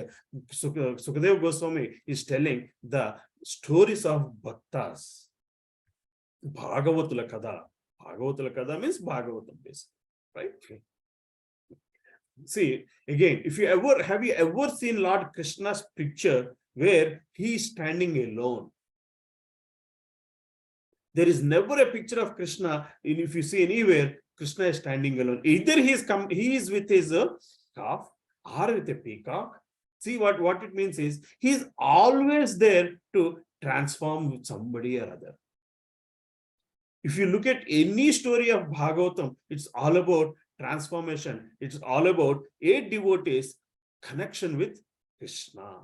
Sukadeva Goswami is telling the stories of Bhaktas. Bhagavatula Kada. Bhagavatula Kada means Bhagavatam basically. Right? See, again, have you ever seen Lord Krishna's picture where he is standing alone? There is never a picture of Krishna, if you see anywhere, Krishna is standing alone. Either he is with his calf or with a peacock. See what it means is he is always there to transform with somebody or other. If you look at any story of Bhagavatam, it's all about transformation. It's all about a devotee's connection with Krishna.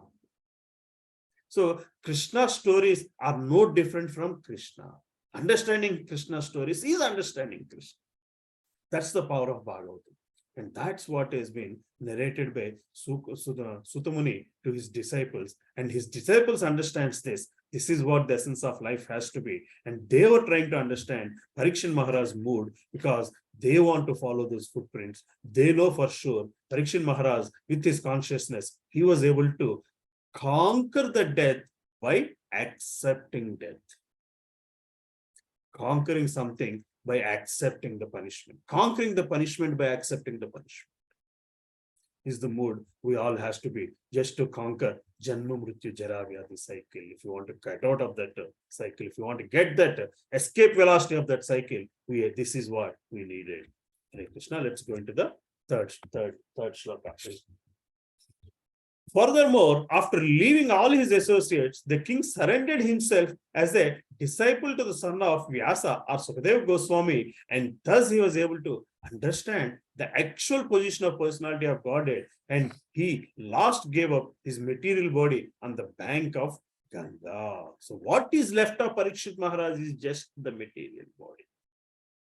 So Krishna's stories are no different from Krishna. Understanding Krishna's stories is understanding Krishna. That's the power of Bhagavatam. And that's what has been narrated by Sutamuni to his disciples. And his disciples understands this. This is what the essence of life has to be. And they were trying to understand Parikshit Maharaj's mood because they want to follow those footprints. They know for sure Parikshit Maharaj, with his consciousness, he was able to conquer the death by accepting death. Conquering something by accepting the punishment. Conquering the punishment by accepting the punishment is the mood we all has to be, just to conquer Janma Mrityu Jara Vyadhi cycle. If you want to get out of that cycle, if you want to get that escape velocity of that cycle, this is what we needed. Hare Krishna. Let's go into the third shloka. Furthermore, after leaving all his associates, the king surrendered himself as a disciple to the son of Vyasa or Sukadeva Goswami, and thus he was able to understand the actual position of personality of Godhead, and he last gave up his material body on the bank of Ganga. So what is left of Parikshit Maharaj is just the material body.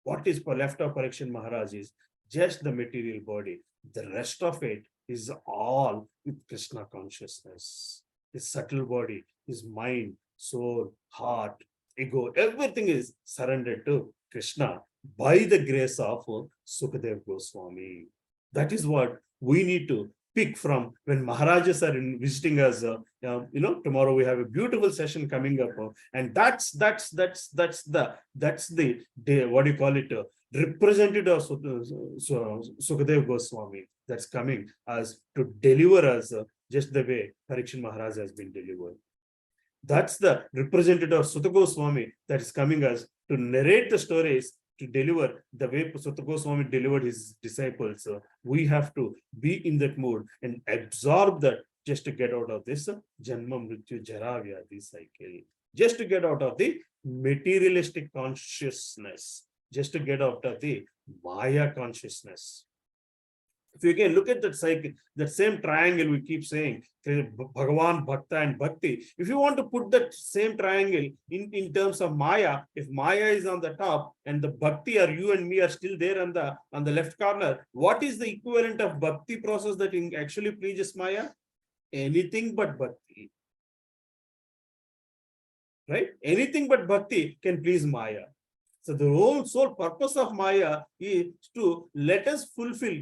What is left of Parikshit Maharaj is just the material body. The rest of it is all with Krishna consciousness. His subtle body, his mind, soul, heart, ego, everything is surrendered to Krishna by the grace of Sukadeva Goswami. That is what we need to pick from when Maharajas are visiting us. Tomorrow we have a beautiful session coming up, and that's the day, what do you call it? Representative of Sukadeva Goswami that's coming as to deliver us just the way Parikshit Maharaj has been delivered. That's the representative of Sutta Goswami that is coming as to narrate the stories, to deliver the way Sutta Goswami delivered his disciples. We have to be in that mood and absorb that just to get out of this Janma Mrityu Jara Vyadhi cycle, just to get out of the materialistic consciousness, just to get out of the Maya consciousness. If you again look at that cycle, that same triangle we keep saying, Bhagavan, Bhakta and Bhakti. If you want to put that same triangle in terms of Maya, if Maya is on the top and the Bhakti or you and me are still there on the left corner, what is the equivalent of Bhakti process that actually pleases Maya? Anything but Bhakti. Right? Anything but Bhakti can please Maya. So the whole sole purpose of Maya is to let us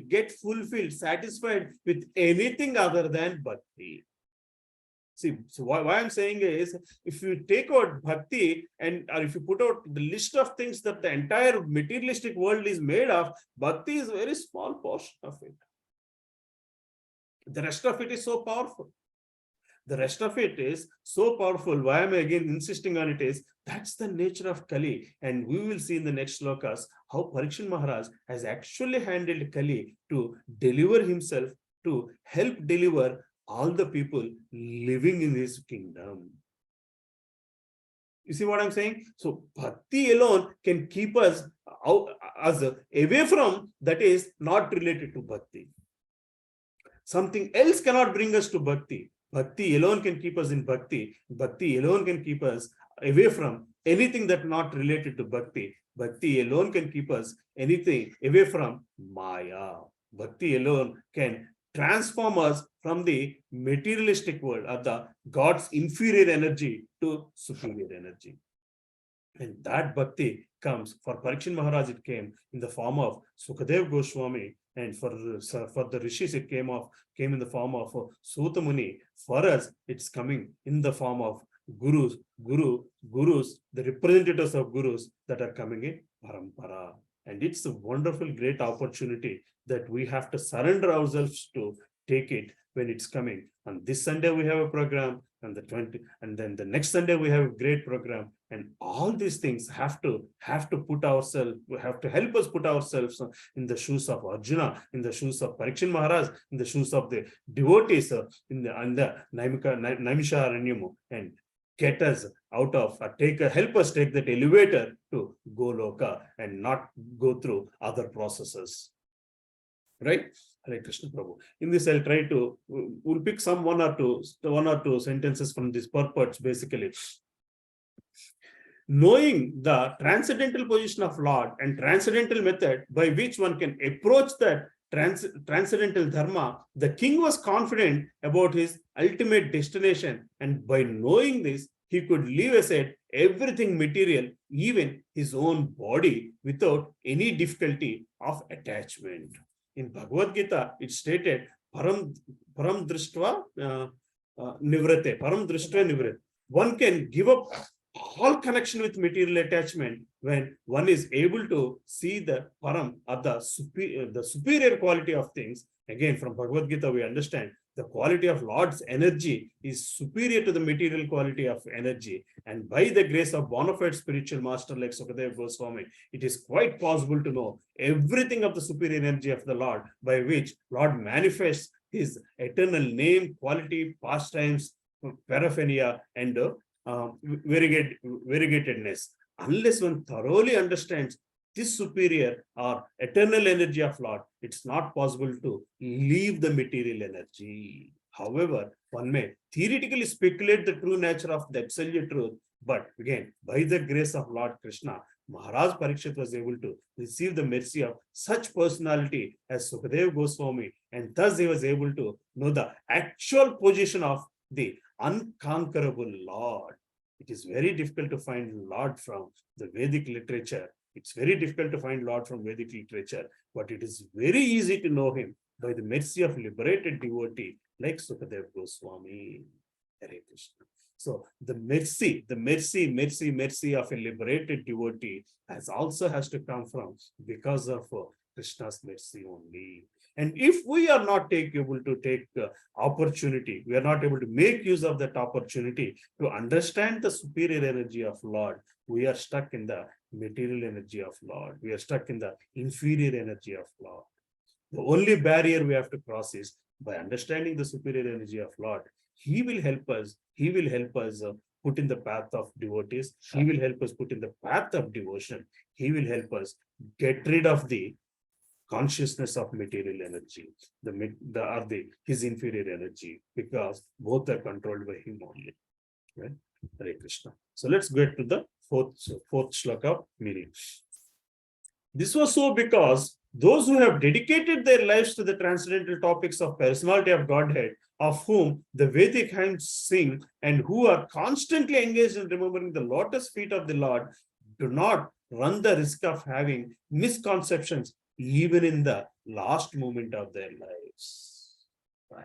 get fulfilled, satisfied with anything other than Bhakti. See, so why I'm saying is, if you take out Bhakti or if you put out the list of things that the entire materialistic world is made of, Bhakti is a very small portion of it. The rest of it is so powerful. The rest of it is so powerful. Why am I again insisting on it is, that's the nature of Kali. And we will see in the next slokas how Parikshit Maharaj has actually handled Kali to deliver himself, to help deliver all the people living in his kingdom. You see what I'm saying? So Bhakti alone can keep us away from that is not related to Bhakti. Something else cannot bring us to Bhakti. Bhakti alone can keep us in Bhakti. Bhakti alone can keep us away from anything that not related to Bhakti. Bhakti alone can keep us anything away from Maya. Bhakti alone can transform us from the materialistic world of the God's inferior energy to superior energy. And that Bhakti comes, for Parikshit Maharaj it came in the form of Sukadeva Goswami, and for the Rishis it came in the form of Suta Muni. For us it's coming in the form of gurus, the representatives of gurus that are coming in Parampara. And it's a wonderful, great opportunity that we have to surrender ourselves to take it when it's coming. On this Sunday we have a program, and then the next Sunday we have a great program, and all these things have to put ourselves, we have to help us put ourselves in the shoes of Arjuna, in the shoes of Parikshit Maharaj, in the shoes of the devotees in the Naimisharanyam, and get us out of help us take that elevator to Goloka and not go through other processes. Right? Hare Krishna Prabhu. In this, I'll try to, we'll pick some one or two sentences from these purports, basically. Knowing the transcendental position of Lord and transcendental method by which one can approach that transcendental dharma, the king was confident about his ultimate destination, and by knowing this, he could leave aside everything material, even his own body, without any difficulty of attachment. In Bhagavad Gita, it stated, Param Drishtva Nivrate, Param Drishtva Nivrate. One can give up all connection with material attachment when one is able to see the param or the superior quality of things. Again, from Bhagavad Gita, we understand the quality of Lord's energy is superior to the material quality of energy. And by the grace of bona fide spiritual master like Sukadeva Goswami, it is quite possible to know everything of the superior energy of the Lord, by which Lord manifests his eternal name, quality, pastimes, paraphernalia, and variegatedness. Unless one thoroughly understands this superior or eternal energy of Lord, it's not possible to leave the material energy. However, one may theoretically speculate the true nature of the absolute truth, but again, by the grace of Lord Krishna, Maharaj Parikshit was able to receive the mercy of such personality as Sukadeva Goswami, and thus he was able to know the actual position of the unconquerable Lord. It is very difficult to find Lord from the Vedic literature. It's very difficult to find Lord from Vedic literature, but it is very easy to know him by the mercy of liberated devotee like Sukadeva Goswami. Hare Krishna. So the mercy of a liberated devotee has to come from because of Krishna's mercy only. And if we are not able to take opportunity, we are not able to make use of that opportunity to understand the superior energy of Lord, we are stuck in the material energy of Lord. We are stuck in the inferior energy of Lord. The only barrier we have to cross is by understanding the superior energy of Lord. He will help us. He will help us put in the path of devotees. He will help us put in the path of devotion. He will help us get rid of the consciousness of material energy, his inferior energy, because both are controlled by him only. Right? Hare Krishna. So let's get to the fourth shloka meaning. This was so because those who have dedicated their lives to the transcendental topics of personality of Godhead, of whom the Vedic hymns sing, and who are constantly engaged in remembering the lotus feet of the Lord, do not run the risk of having misconceptions even in the last moment of their lives. Right.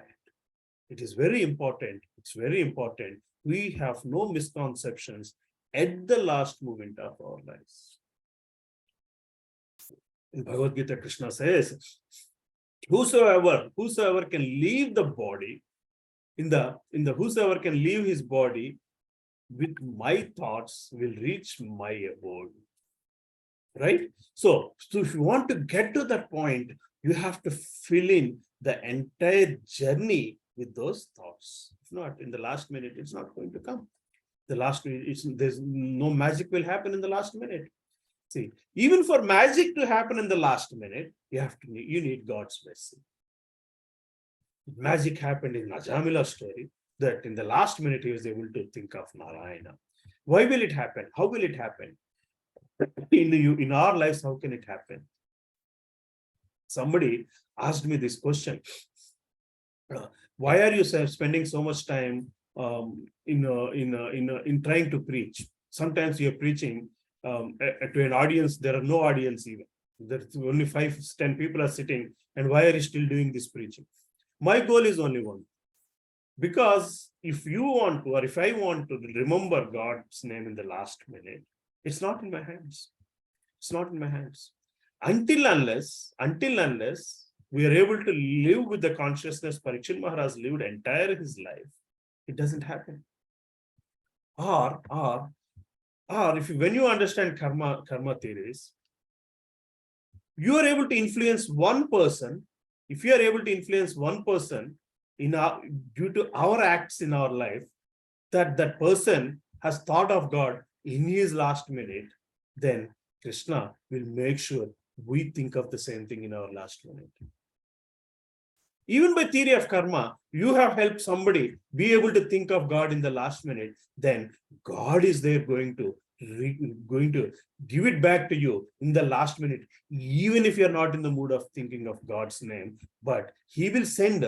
It is very important. It's very important. We have no misconceptions at the last moment of our lives. In Bhagavad Gita, Krishna says, whosoever can leave the body, whosoever can leave his body with my thoughts will reach my abode. Right? So if you want to get to that point, you have to fill in the entire journey with those thoughts. If not, in the last minute, it's not going to come. The last minute, there's no magic will happen in the last minute. See, even for magic to happen in the last minute, you need God's mercy. Magic happened in Ajamila's story, that in the last minute he was able to think of Narayana. Why will it happen? How will it happen? In our lives, how can it happen? Somebody asked me this question. Why are you spending so much time in trying to preach? Sometimes you're preaching to an audience, there are no audience even. There's only 5-10 people are sitting, and why are you still doing this preaching? My goal is only one. Because if you want to, or if I want to remember God's name in the last minute, it's not in my hands. It's not in my hands. Until unless we are able to live with the consciousness Parikshit Maharaj lived entire his life, it doesn't happen. Or when you understand karma theories, you are able to influence one person. If you are able to influence one person due to our acts in our life, that person has thought of God in his last minute, then Krishna will make sure we think of the same thing in our last minute. Even by theory of karma, you have helped somebody be able to think of God in the last minute, then God is there going to going to give it back to you in the last minute, even if you're not in the mood of thinking of God's name. But he will send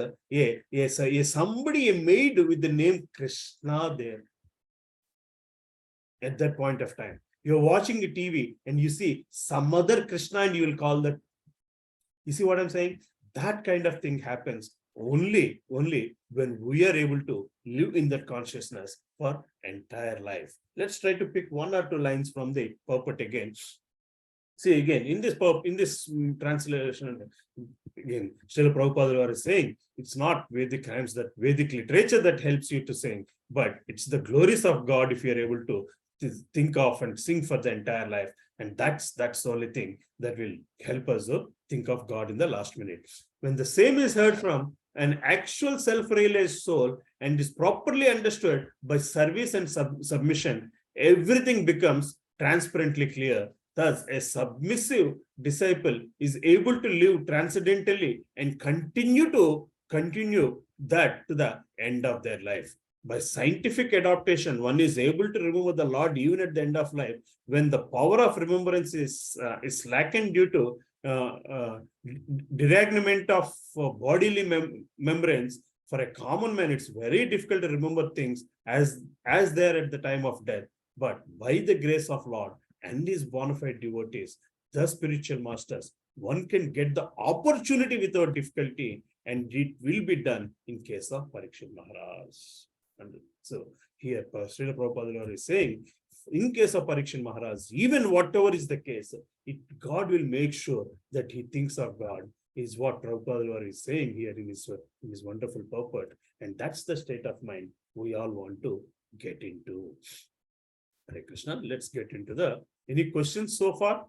somebody, a maid with the name Krishna there. At that point of time, you're watching the TV and you see some other Krishna and you will call that. You see what I'm saying? That kind of thing happens only when we are able to live in that consciousness for entire life. Let's try to pick one or two lines from the purport again. See, again, in this translation, again, Srila Prabhupada is saying, it's not Vedic hymns, that Vedic literature that helps you to sing, but it's the glories of God if you're able to think of and sing for the entire life. And that's the only thing that will help us to think of God in the last minute. When the same is heard from an actual self-realized soul and is properly understood by service and submission, everything becomes transparently clear. Thus, a submissive disciple is able to live transcendentally and continue that to the end of their life. By scientific adaptation, one is able to remember the Lord even at the end of life, when the power of remembrance is slackened due to derangement of bodily membranes. For a common man, it's very difficult to remember things as they are at the time of death. But by the grace of Lord and his bona fide devotees, the spiritual masters, one can get the opportunity without difficulty, and it will be done in case of Parikshit Maharaj. And so here, Srila Prabhupada is saying, in case of Parikshit Maharaj, even whatever is the case, God will make sure that he thinks of God, is what Prabhupada is saying here in his wonderful purport. And that's the state of mind we all want to get into. Hare Krishna, let's get into any questions so far?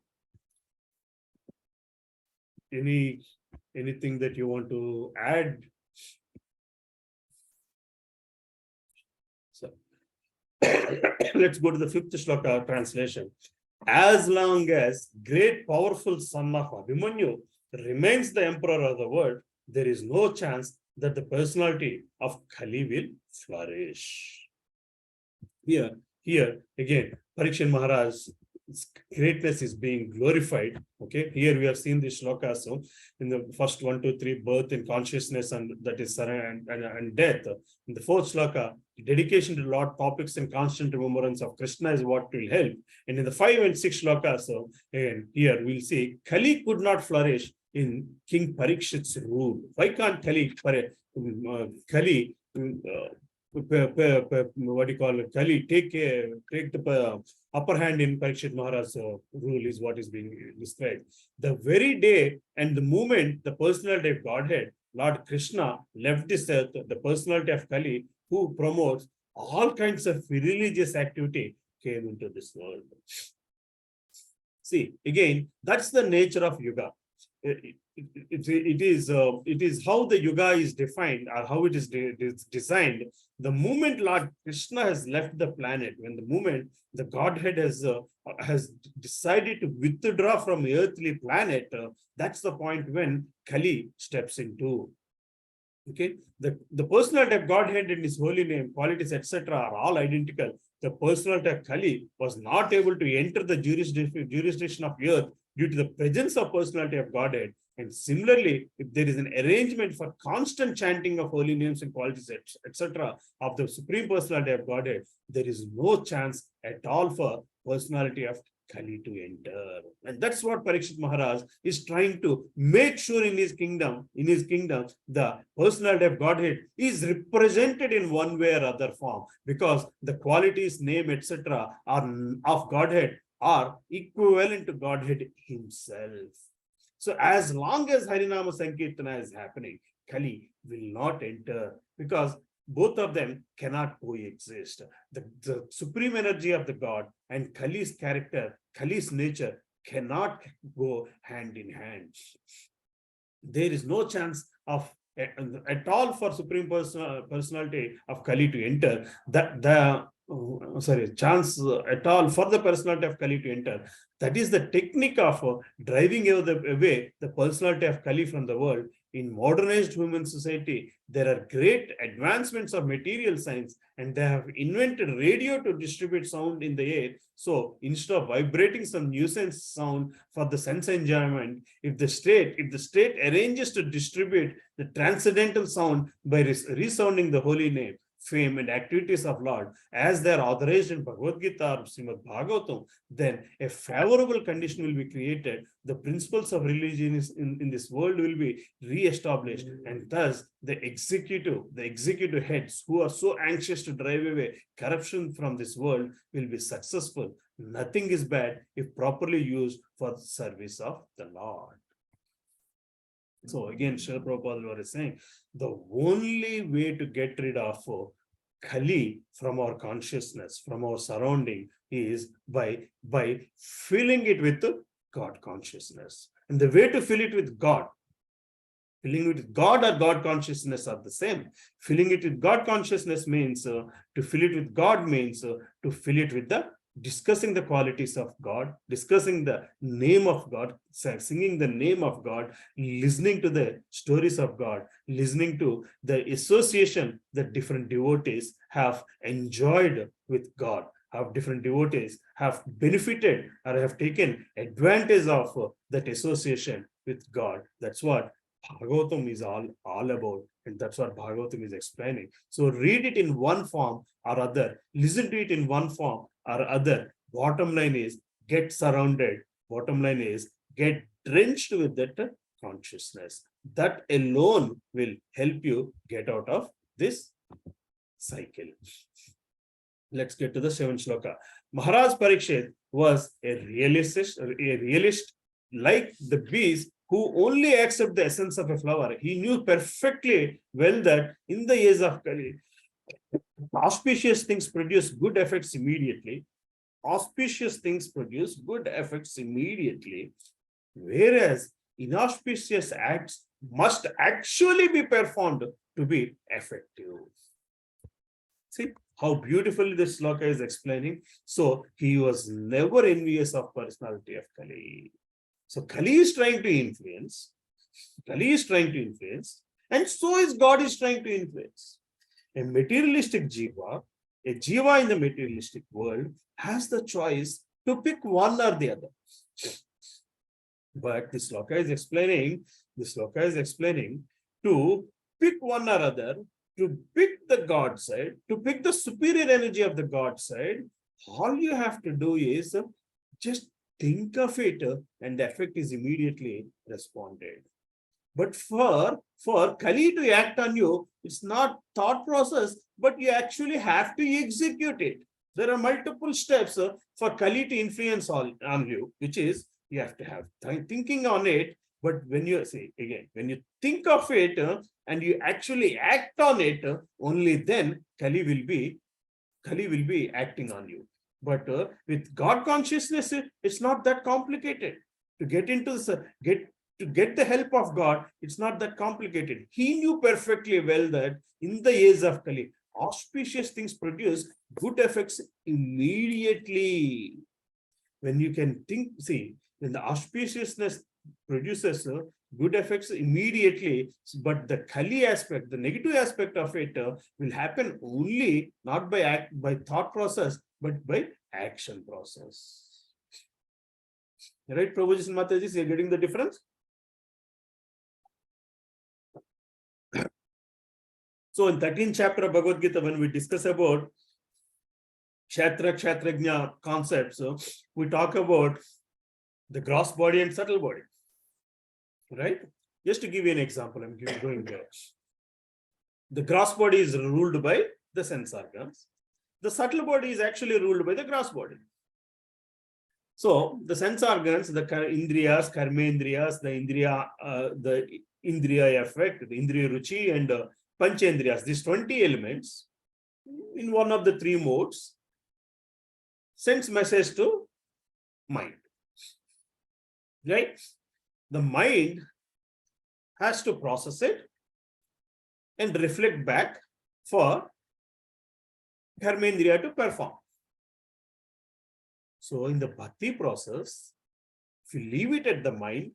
Anything that you want to add? So let's go to the 5th shloka translation. As long as great powerful son of Abhimanyu remains the emperor of the world, there is no chance that the personality of Kali will flourish. Here again, Parikshit Maharaj's greatness is being glorified. Okay, here we have seen this shloka. So in the first 1, 2, 3, birth and consciousness, and that is and death. In the 4th shloka, dedication to Lord, topics and constant remembrance of Krishna is what will help. And in the 5 and 6 shloka, so again, here we'll see Kali could not flourish in King Parikshit's rule. Why can't Kali what do you call it? Kali take the upper hand in Parikshit Maharaj's rule is what is being described. The very day and the moment the personality of Godhead, Lord Krishna, left this earth, the personality of Kali, who promotes all kinds of religious activity, came into this world. See, again, that's the nature of Yuga. It is how the Yuga is defined, or how it is designed. The moment Lord Krishna has left the planet, when the moment the Godhead has decided to withdraw from earthly planet, that's the point when Kali steps into. Okay, the personality of Godhead and his holy name, qualities, etc., are all identical. The personality of Kali was not able to enter the jurisdiction of earth due to the presence of personality of Godhead. And similarly, if there is an arrangement for constant chanting of holy names and qualities, etc., of the Supreme Personality of Godhead, there is no chance at all for personality of Kali to enter. And that's what Parikshit Maharaj is trying to make sure in his kingdom. In his kingdom, the personality of Godhead is represented in one way or other form, because the qualities, name, etc., of Godhead are equivalent to Godhead himself. So as long as Harinama Sankirtana is happening, Kali will not enter, because both of them cannot coexist. The supreme energy of the God and Kali's character, Kali's nature cannot go hand in hand. There is no chance of at all for supreme personality of Kali to enter. Chance at all for the personality of Kali to enter. That is the technique of driving away the personality of Kali from the world. in modernized human society, there are great advancements of material science, and they have invented radio to distribute sound in the air. So instead of vibrating some nuisance sound for the sense enjoyment, if the state arranges to distribute the transcendental sound by resounding the holy name, fame, and activities of Lord, as they are authorized in Bhagavad Gita or Srimad Bhagavatam, then a favorable condition will be created. The principles of religion in this world will be re-established, and thus the executive heads who are so anxious to drive away corruption from this world will be successful. Nothing is bad if properly used for the service of the Lord. So again, Srila Prabhupada was saying, the only way to get rid of Kali from our consciousness, from our surrounding, is by filling it with God consciousness. And the way to fill it with God, filling it with God or God consciousness are the same. Filling it with God consciousness means to fill it with God means to fill it with the discussing the qualities of God, discussing the name of God, singing the name of God, listening to the stories of God, listening to the association that different devotees have enjoyed with God, how different devotees have benefited or have taken advantage of that association with God. That's what Bhagavatam is all about, and that's what Bhagavatam is explaining. So read it in one form or other, listen to it in one form or other. Bottom line is get surrounded. Bottom line is get drenched with that consciousness. That alone will help you get out of this cycle. Let's get to the 7th shloka. Maharaj Parikshit was a realist like the bees who only accept the essence of a flower. He knew perfectly well that in the age of Kali, auspicious things produce good effects immediately. Auspicious things produce good effects immediately, whereas inauspicious acts must actually be performed to be effective. See how beautifully this sloka is explaining. So he was never envious of personality of Kali. So Kali is trying to influence. Kali is trying to influence, and so is God is trying to influence. A materialistic jiva, a jiva in the materialistic world, has the choice to pick one or the other. But this sloka is explaining to pick one or other, to pick the God side, to pick the superior energy of the God side. All you have to do is just think of it, and the effect is immediately responded. But for Kali to act on you, it's not thought process, but you actually have to execute it. There are multiple steps for Kali to influence on you, which is you have to have thinking on it. But when you say again, when you think of it and you actually act on it, only then Kali will be acting on you. But with God consciousness, it's not that complicated. To get into this, to get the help of God, it's not that complicated. He knew perfectly well that in the age of Kali, auspicious things produce good effects immediately. When you can think, see, when the auspiciousness produces good effects immediately, but the Kali aspect, the negative aspect of it will happen only not by thought process, but by action process. Right, Prabhuji and Mataji, you're getting the difference? So in 13th chapter of Bhagavad Gita, when we discuss about Kshatrajna concepts, we talk about the gross body and subtle body. Right? Just to give you an example, I'm going there. The gross body is ruled by the sense organs. The subtle body is actually ruled by the gross body. So the sense organs, the indriyas, karmendriyas, the indriya effect, the indriya ruchi, and panchendriyas, these 20 elements in one of the three modes sends message to mind. Right? The mind has to process it and reflect back for karmendriya to perform. So in the bhakti process, if you leave it at the mind,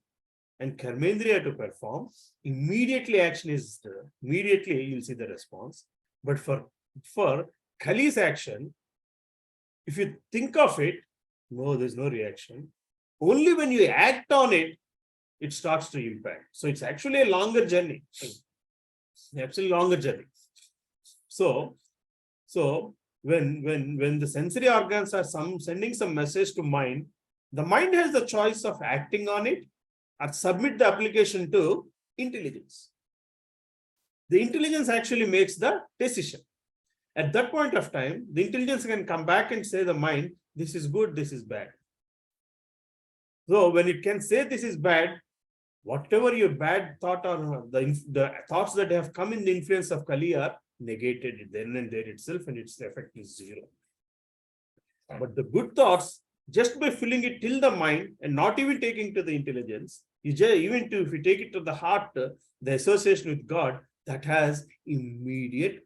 and karmendriya to perform, immediately action is immediately you'll see the response. But for Kali's action, if you think of it, no, there's no reaction. Only when you act on it, it starts to impact. So it's actually a longer journey. Absolutely longer journey. So when the sensory organs are sending some message to mind, the mind has the choice of acting on it or submit the application to intelligence. The intelligence actually makes the decision. At that point of time, the intelligence can come back and say the mind, this is good, this is bad. So when it can say this is bad, whatever your bad thought or the thoughts that have come in the influence of Kali are negated then and there itself, and its effect is zero. But the good thoughts, just by filling it till the mind and not even taking to the intelligence, if you take it to the heart, the association with God, that has immediate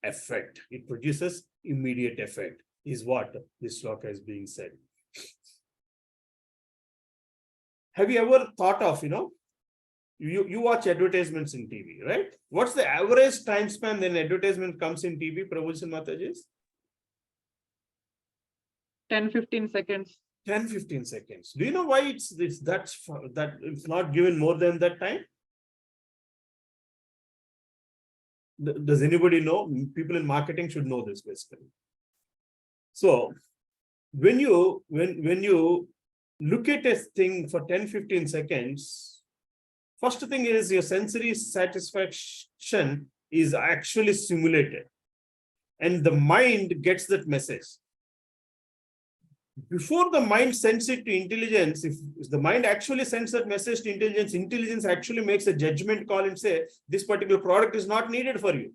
effect. It produces immediate effect, is what this sloka is being said. Have you ever thought of, you watch advertisements in TV, right? What's the average time span when advertisement comes in TV, Prabhuji and Mataji? 10-15 seconds. 10-15 seconds. Do you know why that it's not given more than that time? Does anybody know? People in marketing should know this basically. So when you look at a thing for 10-15 seconds, first thing is your sensory satisfaction is actually simulated, and the mind gets that message. Before the mind sends it to intelligence, if the mind actually sends that message to intelligence, intelligence actually makes a judgment call and say, this particular product is not needed for you.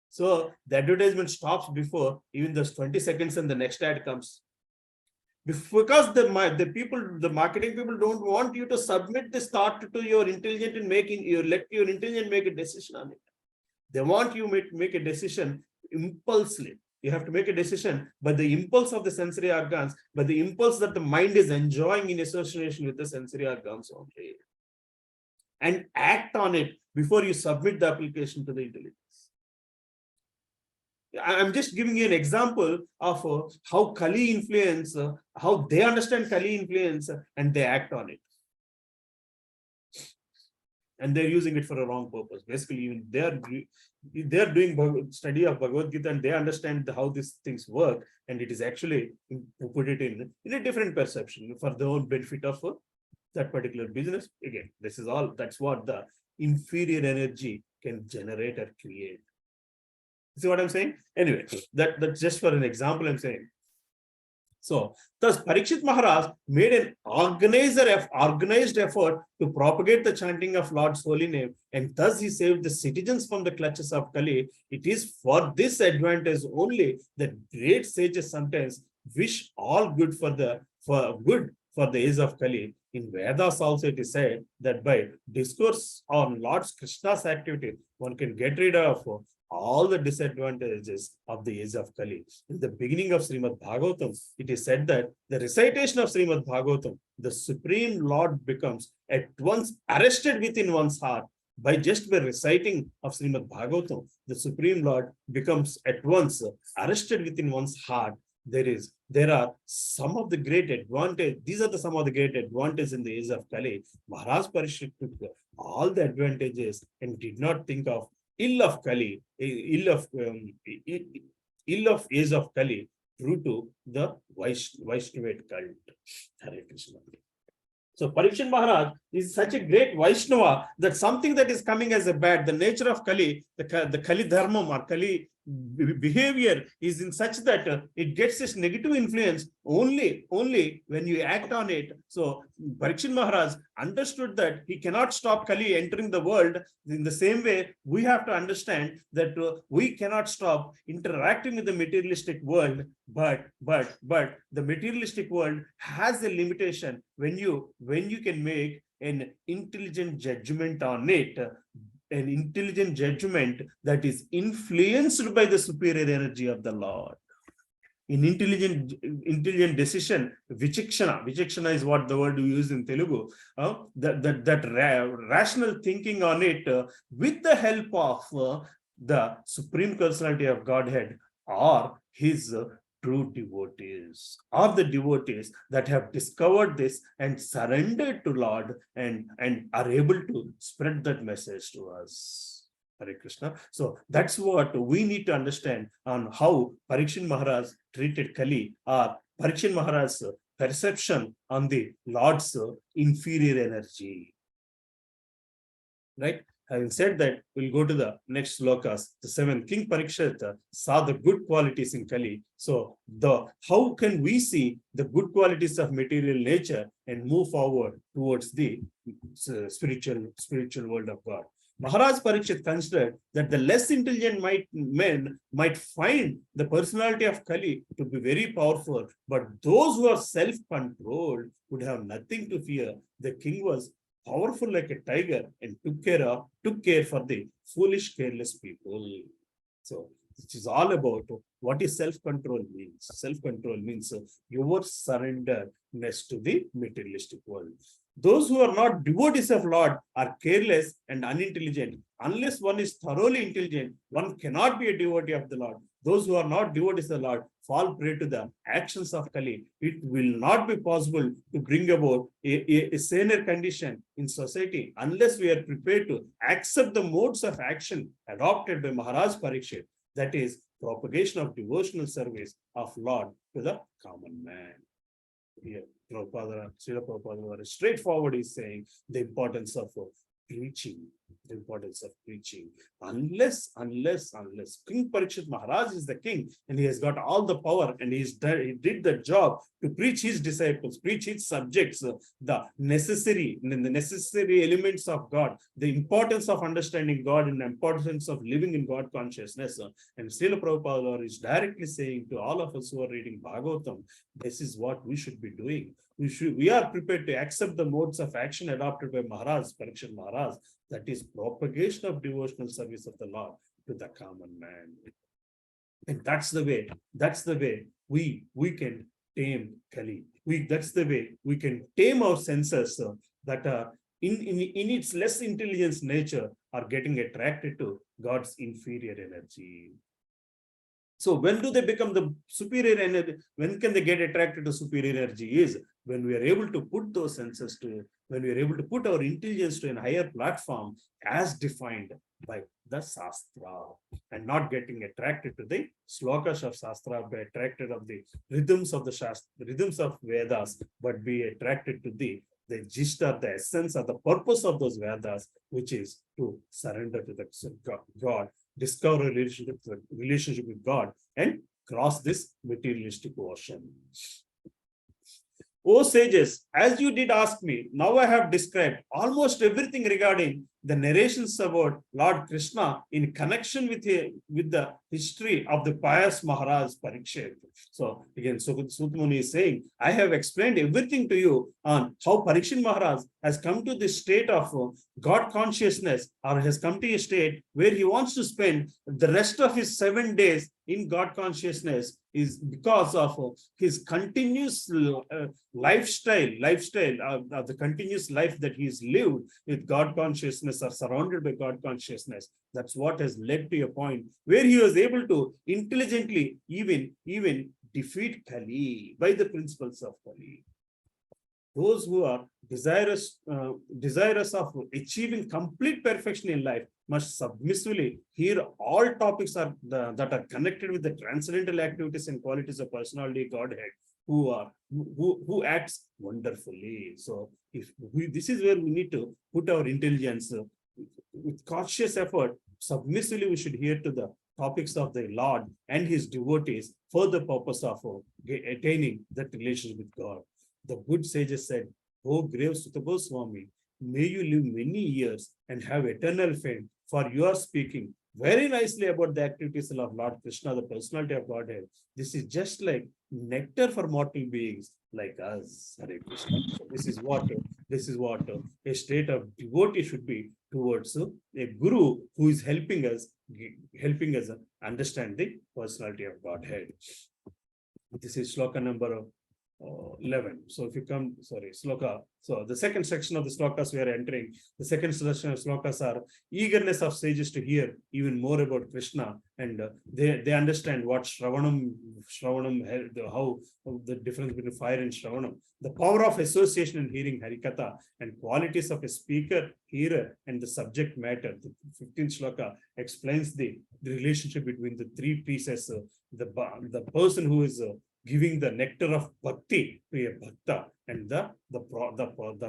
So the advertisement stops before even those 20 seconds and the next ad comes. Because the marketing people don't want you to submit this thought to your intelligence and let your intelligence make a decision on it. They want you to make a decision impulsively. You have to make a decision by the impulse of the sensory organs, by the impulse that the mind is enjoying in association with the sensory organs only. And act on it before you submit the application to the intelligence. I'm just giving you an example of how Kali influence, how they understand Kali influence and they act on it. And they're using it for a wrong purpose. Basically, even they're doing study of Bhagavad Gita and they understand how these things work, and it is actually put it in a different perception for their own benefit of that particular business. Again, that's what the inferior energy can generate or create. See what I'm saying? Anyway, that's just for an example I'm saying. So, thus Parikshit Maharaj made an organized effort to propagate the chanting of Lord's holy name, and thus he saved the citizens from the clutches of Kali. It is for this advantage only that great sages sometimes wish all good for the age of Kali. In Vedas also it is said that by discourse on Lord Krishna's activity, one can get rid of all the disadvantages of the age of Kali. In the beginning of Srimad Bhagavatam, it is said that the recitation of Srimad Bhagavatam, the Supreme Lord becomes at once arrested within one's heart. By reciting of Srimad Bhagavatam, the Supreme Lord becomes at once arrested within one's heart. There are some of the great advantages. These are some of the great advantages in the age of Kali. Maharaj Parikshit took all the advantages and did not think of ill of Kali, ill of age of Kali, true to the Vaishnavite cult. Hare Krishna. So Parikshit Maharaj is such a great Vaishnava that something that is coming as a bad, the nature of Kali, the Kali Dharma or Kali behavior is in such that it gets this negative influence only when you act on it. So Parikshit Maharaj understood that he cannot stop Kali entering the world. In the same way, we have to understand that we cannot stop interacting with the materialistic world, but the materialistic world has a limitation when you can make an intelligent judgment on it. An intelligent judgment that is influenced by the superior energy of the Lord. in intelligent decision, vichikshana is what the word we use in Telugu, rational thinking on it with the help of the Supreme Personality of Godhead or his true devotees, or the devotees that have discovered this and surrendered to Lord and are able to spread that message to us. Hare Krishna. So that's what we need to understand on how Parikshit Maharaj treated Kali, or Parikshit Maharaj's perception on the Lord's inferior energy. Right? Having said that, we'll go to the next slokas. The 7th, King Parikshit saw the good qualities in Kali. So how can we see the good qualities of material nature and move forward towards the spiritual world of God? Maharaj Parikshit considered that the less intelligent men might find the personality of Kali to be very powerful, but those who are self-controlled would have nothing to fear. The king was powerful like a tiger and took care for the foolish, careless people. So it is all about what is self-control means. Self-control means your surrenderness to the materialistic world. Those who are not devotees of Lord are careless and unintelligent. Unless one is thoroughly intelligent, one cannot be a devotee of the Lord. Those who are not devotees of the Lord fall prey to the actions of Kali. It will not be possible to bring about a saner condition in society unless we are prepared to accept the modes of action adopted by Maharaj Parikshit. That is propagation of devotional service of Lord to the common man. Here, Srila Prabhupada very straightforward is saying the importance of preaching. The importance of preaching. Unless King Parikshit Maharaj is the king and he has got all the power and he did the job to preach his disciples, preach his subjects, the necessary elements of God, the importance of understanding God and the importance of living in God consciousness. And Srila Prabhupada is directly saying to all of us who are reading Bhagavatam, this is what we should be doing. We are prepared to accept the modes of action adopted by Maharaj, Parikshit Maharaj, that is propagation of devotional service of the Lord to the common man. And that's the way we can tame Kali. That's the way we can tame our senses that are in its less intelligence nature are getting attracted to God's inferior energy. So when do they become the superior energy? When can they get attracted to superior energy? Is when we are able to put those senses to, when we are able to put our intelligence to a higher platform as defined by the Shastra, and not getting attracted to the slokas of Shastra, be attracted of the rhythms of the Shastra, rhythms of Vedas, but be attracted to the gist or the essence or the purpose of those Vedas, which is to surrender to the God, discover a relationship with God, and cross this materialistic ocean. O sages, as you did ask me, now I have described almost everything regarding the narrations about Lord Krishna in connection with the history of the pious Maharaj Parikshit. So again, Sutmuni is saying, I have explained everything to you on how Parikshit Maharaj has come to this state of God consciousness, or has come to a state where he wants to spend the rest of his 7 days in God consciousness, is because of his continuous lifestyle, the continuous life that he's lived with God consciousness or surrounded by God consciousness. That's what has led to a point where he was able to intelligently even defeat Kali by the principles of Kali. Those who are desirous of achieving complete perfection in life must submissively hear all topics that are connected with the transcendental activities and qualities of personality Godhead, who acts wonderfully. So this is where we need to put our intelligence with cautious effort. Submissively we should hear to the topics of the Lord and his devotees for the purpose of attaining that relationship with God. The good sages said, "O grave Sutta Goswami, may you live many years and have eternal fame, for you are speaking very nicely about the activities of Lord Krishna, the personality of Godhead. This is just like nectar for mortal beings like us." Hare Krishna. So this is what a state of devotee should be towards a guru who is helping us understand the personality of Godhead. This is sloka number 11. So if you come, sorry, sloka. So the second section of the slokas we are entering, the second section of slokas are eagerness of sages to hear even more about Krishna, and they understand what Shravanam, how the difference between fire and Shravanam, the power of association in hearing Harikatha, and qualities of a speaker, hearer, and the subject matter. The 15th sloka explains the relationship between the three pieces. The person who is giving the nectar of bhakti to a bhakta, and the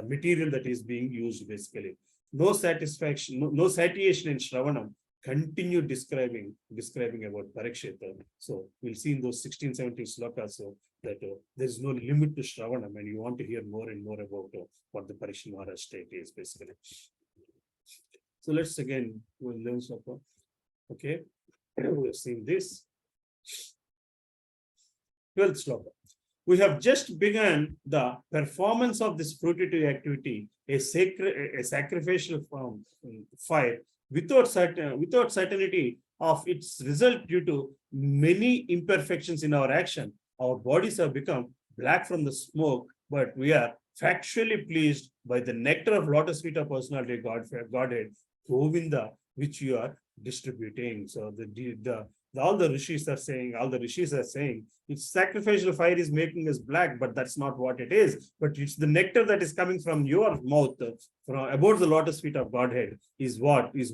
material that is being used basically. No satisfaction, no satiation in Shravanam. Continue describing about Parikshit. So we'll see in those 16, 17 slokas that there is no limit to Shravanam, and you want to hear more and more about what the Parikshit Maharaj state is basically. So let's again learn sloka. Okay, we have seen this. 12th sloka. We have just begun the performance of this fruitive activity, a sacrificial fire, without certainty of its result due to many imperfections in our action. Our bodies have become black from the smoke, but we are factually pleased by the nectar of lotus feet of personality Godhead, Govinda, which you are distributing. So all the rishis are saying, its sacrificial fire is making us black, but that's not what it is. But it's the nectar that is coming from your mouth, from about the lotus feet of Godhead, is what is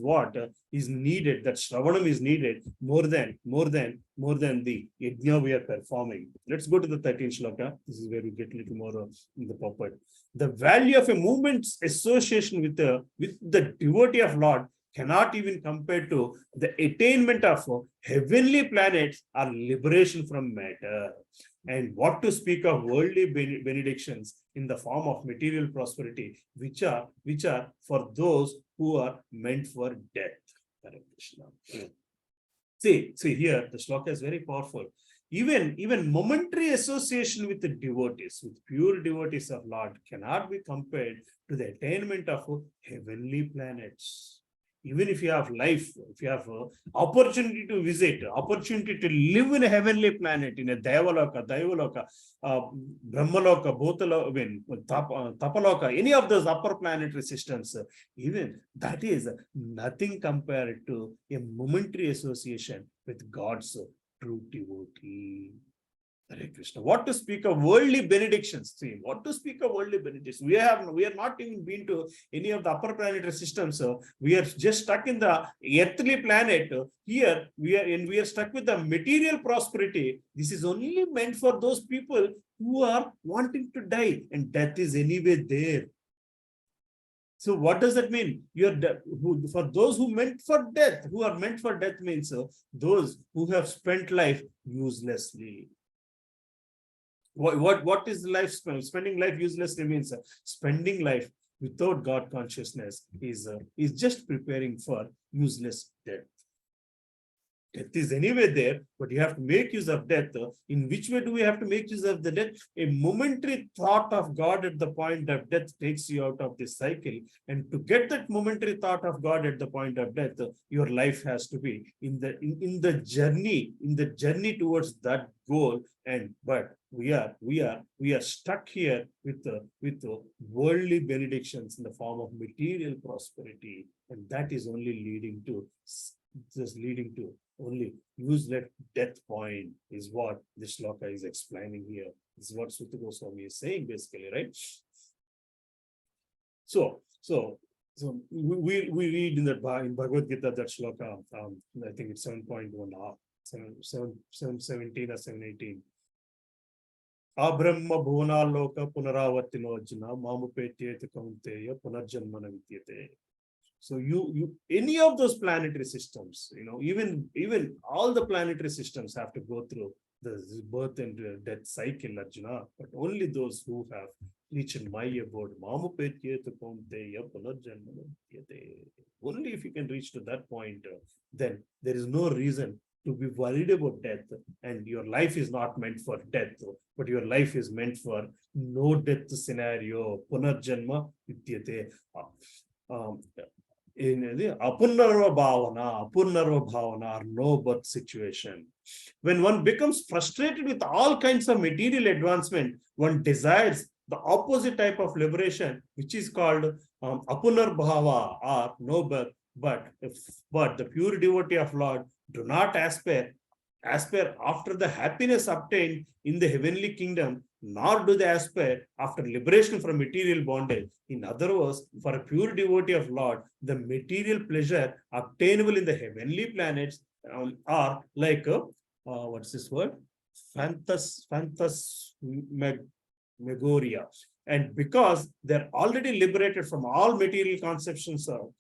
needed. That Shravanam is needed more than the yajna we are performing. Let's go to the 13th shloka. This is where we get a little more in the puppet. The value of a movement's association with the devotee of Lord cannot even compare to the attainment of heavenly planets or liberation from matter. And what to speak of worldly benedictions in the form of material prosperity, which are for those who are meant for death. Hare Krishna. See here, the shloka is very powerful. Even momentary association with the devotees, with pure devotees of Lord, cannot be compared to the attainment of heavenly planets. Even if you have life, if you have opportunity to visit, opportunity to live in a heavenly planet, in a Devaloka, Brahmaloka, Tapaloka, any of those upper planetary systems, even that is nothing compared to a momentary association with God's true devotee. Hare Krishna. What to speak of worldly benedictions? See, what to speak of worldly benedictions? We are not even been to any of the upper planetary systems. So we are just stuck in the earthly planet. Here we are stuck with the material prosperity. This is only meant for those people who are wanting to die, and death is anyway there. So what does that mean? For those who are meant for death means those who have spent life uselessly. What is life spending life uselessly means? Spending life without God consciousness is just preparing for useless death. Death is anyway there, but you have to make use of death. In which way do we have to make use of the death? A momentary thought of God at the point of death takes you out of this cycle. And to get that momentary thought of God at the point of death, your life has to be in the journey towards that goal. But we are stuck here with worldly benedictions in the form of material prosperity, and that is only leading to only useless death point, is what this shloka is explaining here. This is what Sutta Goswami is saying basically, right? So we read in Bhagavad Gita that shloka, I think it's 7.1, 717 or 718. Abrahma bhuvana loka punaravartino arjuna mamupetyete kaunteya punarjanmana vidyate. So you any of those planetary systems, even all the planetary systems have to go through the birth and death cycle, Arjuna, but only those who have reached my abode, mamupetyete kaunteya punarjanmana vidyate. Only if you can reach to that point, then there is no reason to be worried about death, and your life is not meant for death, but your life is meant for no death scenario. Punarjanma vidyate. in the apurnarva bhavana or no birth situation. When one becomes frustrated with all kinds of material advancement, one desires the opposite type of liberation, which is called apunarbhava or no birth. But the pure devotee of Lord do not aspire after the happiness obtained in the heavenly kingdom, nor do they aspire after liberation from material bondage. In other words, for a pure devotee of Lord, the material pleasure obtainable in the heavenly planets are like what's this word? Phantasmagoria. And because they're already liberated from all material conceptions of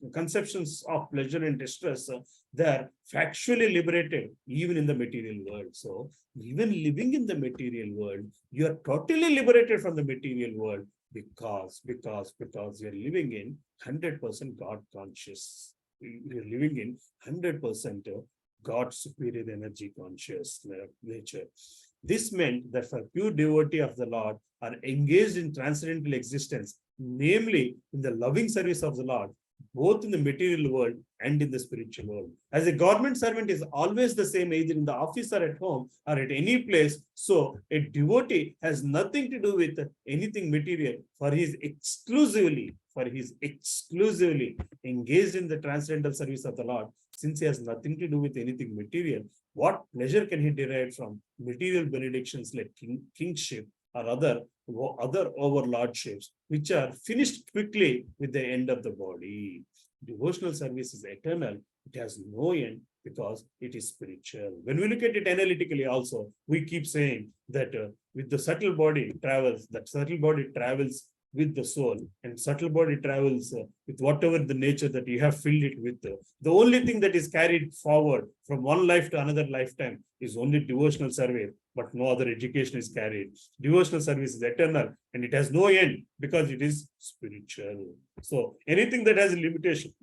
pleasure and distress, they're factually liberated even in the material world. So even living in the material world, you are totally liberated from the material world because you're living in 100% God conscious. You're living in 100% God superior energy conscious nature. This meant that for pure devotee of the Lord are engaged in transcendental existence, namely in the loving service of the Lord, both in the material world and in the spiritual world. As a government servant is always the same, either in the office or at home or at any place, so a devotee has nothing to do with anything material, for he is exclusively engaged in the transcendental service of the Lord. Since he has nothing to do with anything material, what pleasure can he derive from material benedictions like kingship or other overlordships, which are finished quickly with the end of the body? Devotional service is eternal. It has no end because it is spiritual. When we look at it analytically also, we keep saying that with the subtle body travels with the soul, and subtle body travels with whatever the nature that you have filled it with. The only thing that is carried forward from one life to another lifetime is only devotional service, but no other education is carried. Devotional service is eternal and it has no end because it is spiritual. So anything that has a limitation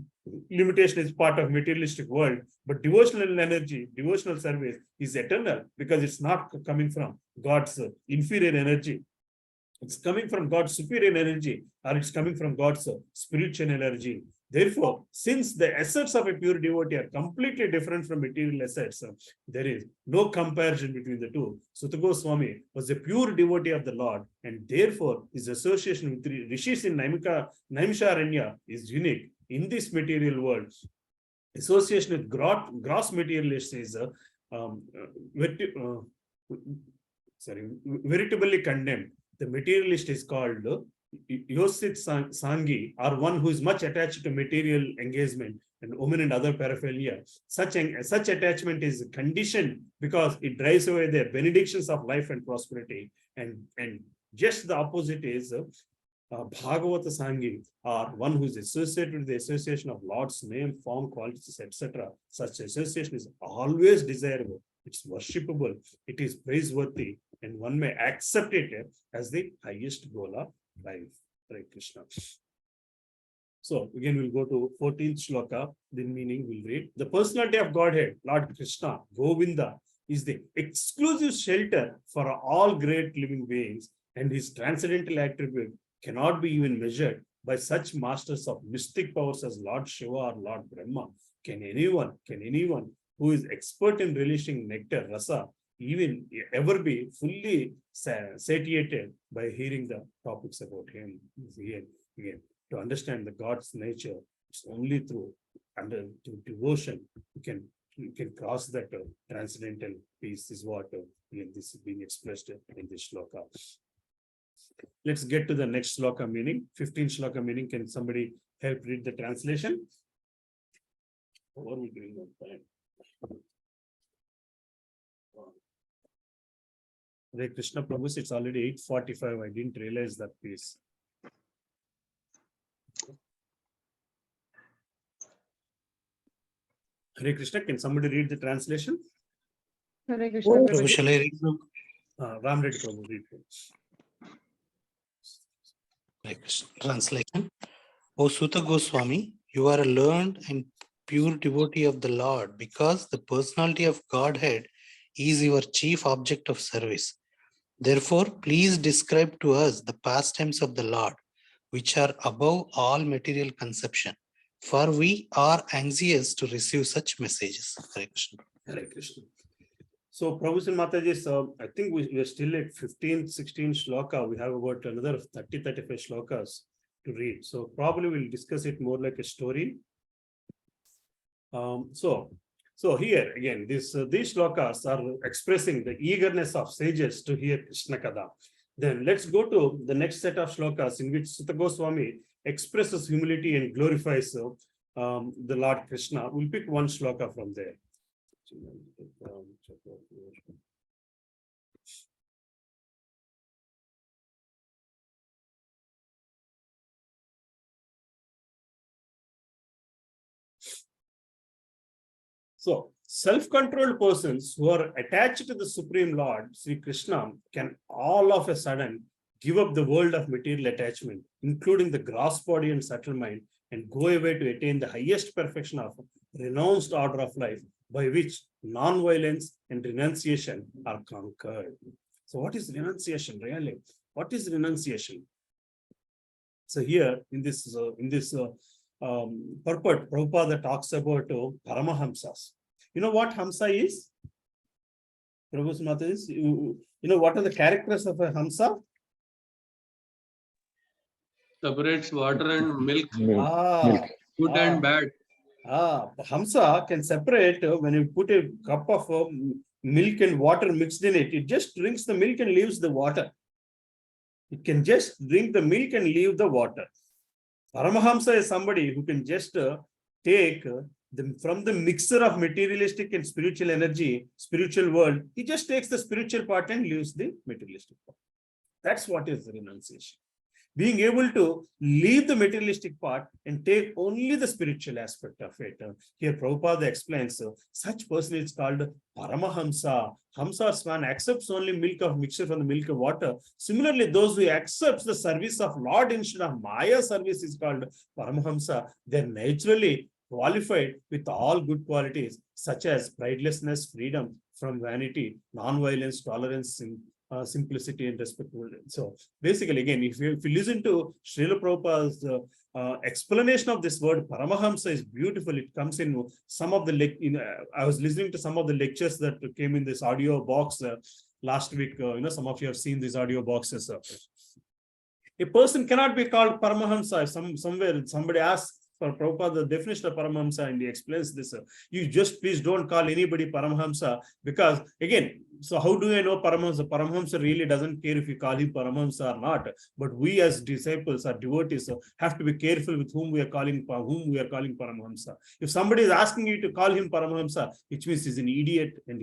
is part of materialistic world, but devotional energy, devotional service is eternal because it's not coming from God's inferior energy. It's coming from God's superior energy, or it's coming from God's spiritual energy. Therefore, since the assets of a pure devotee are completely different from material assets, there is no comparison between the two. Suta Goswami was a pure devotee of the Lord, and therefore his association with the rishis in Naimisharanya is unique. In this material world, association with gross materialists is veritably condemned. The materialist is called Yosit Sangi, or one who is much attached to material engagement and women and other paraphernalia. Such attachment is conditioned because it drives away the benedictions of life and prosperity. And just the opposite is Bhagavata Sangi, or one who is associated with the association of Lord's name, form, qualities, etc. Such association is always desirable. It's worshipable, it is praiseworthy, and one may accept it as the highest goal of life. Hare Krishna. So again, we'll go to 14th shloka. The meaning we'll read. The personality of Godhead, Lord Krishna, Govinda, is the exclusive shelter for all great living beings, and his transcendental attribute cannot be even measured by such masters of mystic powers as Lord Shiva or Lord Brahma. Can anyone who is expert in relishing nectar, rasa, even ever be fully satiated by hearing the topics about him? Again, to understand the God's nature, it's only through devotion you can cross that transcendental peace. Is what this is being expressed in this shloka. Let's get to the next shloka meaning. 15th shloka meaning. Can somebody help read the translation? What are we doing on time? Hare Krishna Prabhu, it's already 8:45. I didn't realize that piece. Hare Krishna, can somebody read the translation? Hare Krishna. Prabhu, shall I read? Ram Reddy Prabhu, read. Hare Krishna. Translation. O Suta Goswami, you are a learned and pure devotee of the Lord because the personality of Godhead is your chief object of service. Therefore, please describe to us the pastimes of the Lord, which are above all material conception. for we are anxious to receive such messages. Hare Krishna. Hare Krishna. So, Prabhuji and Mataji, I think we are still at 15, 16 shloka. We have about another 30, 35 shlokas to read. So, probably we'll discuss it more like a story. So here again, these shlokas are expressing the eagerness of sages to hear Krishna Kada. Then let's go to the next set of shlokas in which Sutta Goswami expresses humility and glorifies the Lord Krishna. We'll pick one shloka from there. So, self-controlled persons who are attached to the Supreme Lord, Sri Krishna, can all of a sudden give up the world of material attachment, including the gross body and subtle mind, and go away to attain the highest perfection of renounced order of life, by which non-violence and renunciation are conquered. So, what is renunciation really? What is renunciation? So here in this purport, Prabhupada talks about Paramahamsas. You know what Hamsa is? Prabhupada Mata is, you know what are the characters of a Hamsa? Separates water and milk, Milk. good and bad. Hamsa can separate when you put a cup of milk and water mixed in it. It just drinks the milk and leaves the water. It can just drink the milk and leave the water. Paramahamsa is somebody who can just take from the mixer of materialistic and spiritual energy, spiritual world, he just takes the spiritual part and leaves the materialistic part. That's what is renunciation. Being able to leave the materialistic part and take only the spiritual aspect of it. Here Prabhupada explains, such person is called Paramahamsa. Hamsa swan accepts only milk of mixture from the milk of water. Similarly, those who accept the service of Lord instead of Maya service is called Paramahamsa. They're naturally qualified with all good qualities such as pridelessness, freedom from vanity, non-violence, tolerance, simplicity and respectfulness. So basically, again, if you listen to Srila Prabhupada's explanation of this word Paramahamsa is beautiful. It comes in some of the I was listening to some of the lectures that came in this audio box last week. Some of you have seen these audio boxes. A person cannot be called Paramahamsa. Somewhere somebody asks for Prabhupada the definition of Paramahamsa and he explains this. You just please don't call anybody Paramahamsa, because again, so how do I know Paramahamsa? Paramahamsa really doesn't care if you call him Paramahamsa or not. But we as disciples or devotees have to be careful with whom we are calling Paramahamsa. If somebody is asking you to call him Paramahamsa, which means he's an idiot and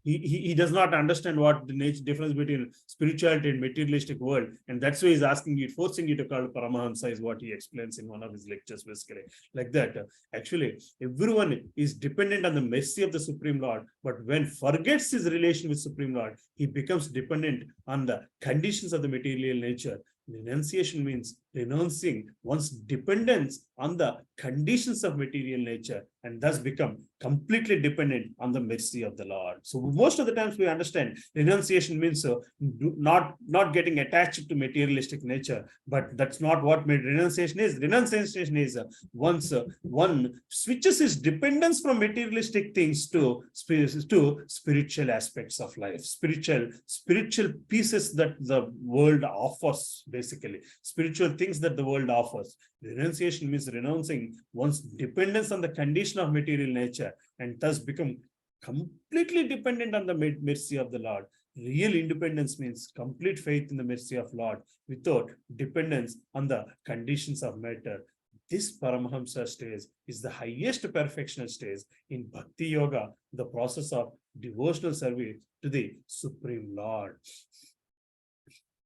he does not understand what the difference between spirituality and materialistic world. And that's why he's asking you, forcing you to call Paramahamsa is what he explains in one of his lectures, basically. Like that. Actually, everyone is dependent on the mercy of the Supreme Lord, but when forgets his relation with Supreme Lord, he becomes dependent on the conditions of the material nature. Renunciation means renouncing one's dependence on the conditions of material nature and thus become completely dependent on the mercy of the Lord. So most of the times we understand renunciation means not getting attached to materialistic nature, but that's not what renunciation is. Renunciation is once one switches his dependence from materialistic things to spiritual aspects of life, spiritual pieces that the world offers, basically spiritual things that the world offers. Renunciation means renouncing one's dependence on the condition of material nature and thus become completely dependent on the mercy of the Lord. Real independence means complete faith in the mercy of Lord without dependence on the conditions of matter. This Paramahamsa stage is the highest perfectional stage in Bhakti Yoga, the process of devotional service to the Supreme Lord.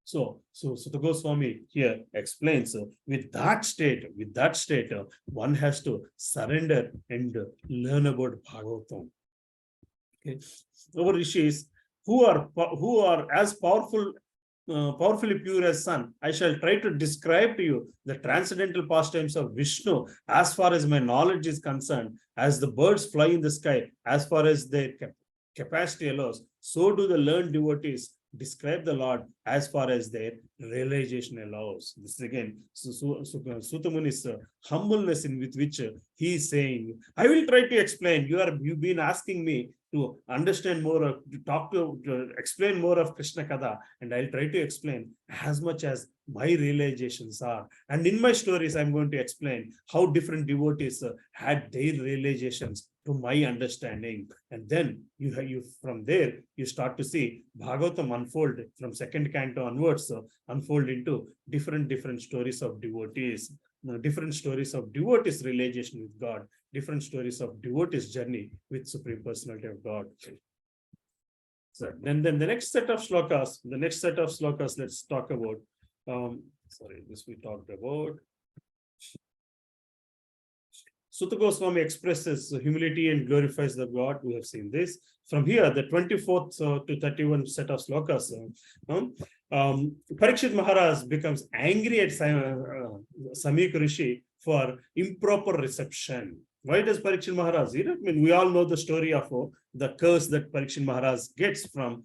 So Sutta Goswami here explains with that state, one has to surrender and learn about Bhagavatam. Okay, our rishis who are as powerfully pure as sun, I shall try to describe to you the transcendental pastimes of Vishnu as far as my knowledge is concerned. As the birds fly in the sky, as far as their capacity allows, so do the learned devotees describe the Lord as far as their realization allows. This is again Sutta Muni's humbleness in with which he is saying, I will try to explain. You've been asking me to understand more, to explain more of Krishna Kada, and I'll try to explain as much as my realizations are. And in my stories, I'm going to explain how different devotees had their realizations to my understanding. And then you from there, you start to see Bhagavatam unfold from second canto onwards, unfold into different stories of devotees, different stories of devotees' realization with God, different stories of devotees' journey with Supreme Personality of God. So then the next set of slokas, let's talk about. This we talked about. Sutta Goswami expresses humility and glorifies the God. We have seen this. From here, the 24th to 31 set of slokas, Parikshit Maharaj becomes angry at Samik Rishi for improper reception. Why does Parikshit Maharaj? I mean, we all know the story of the curse that Parikshit Maharaj gets from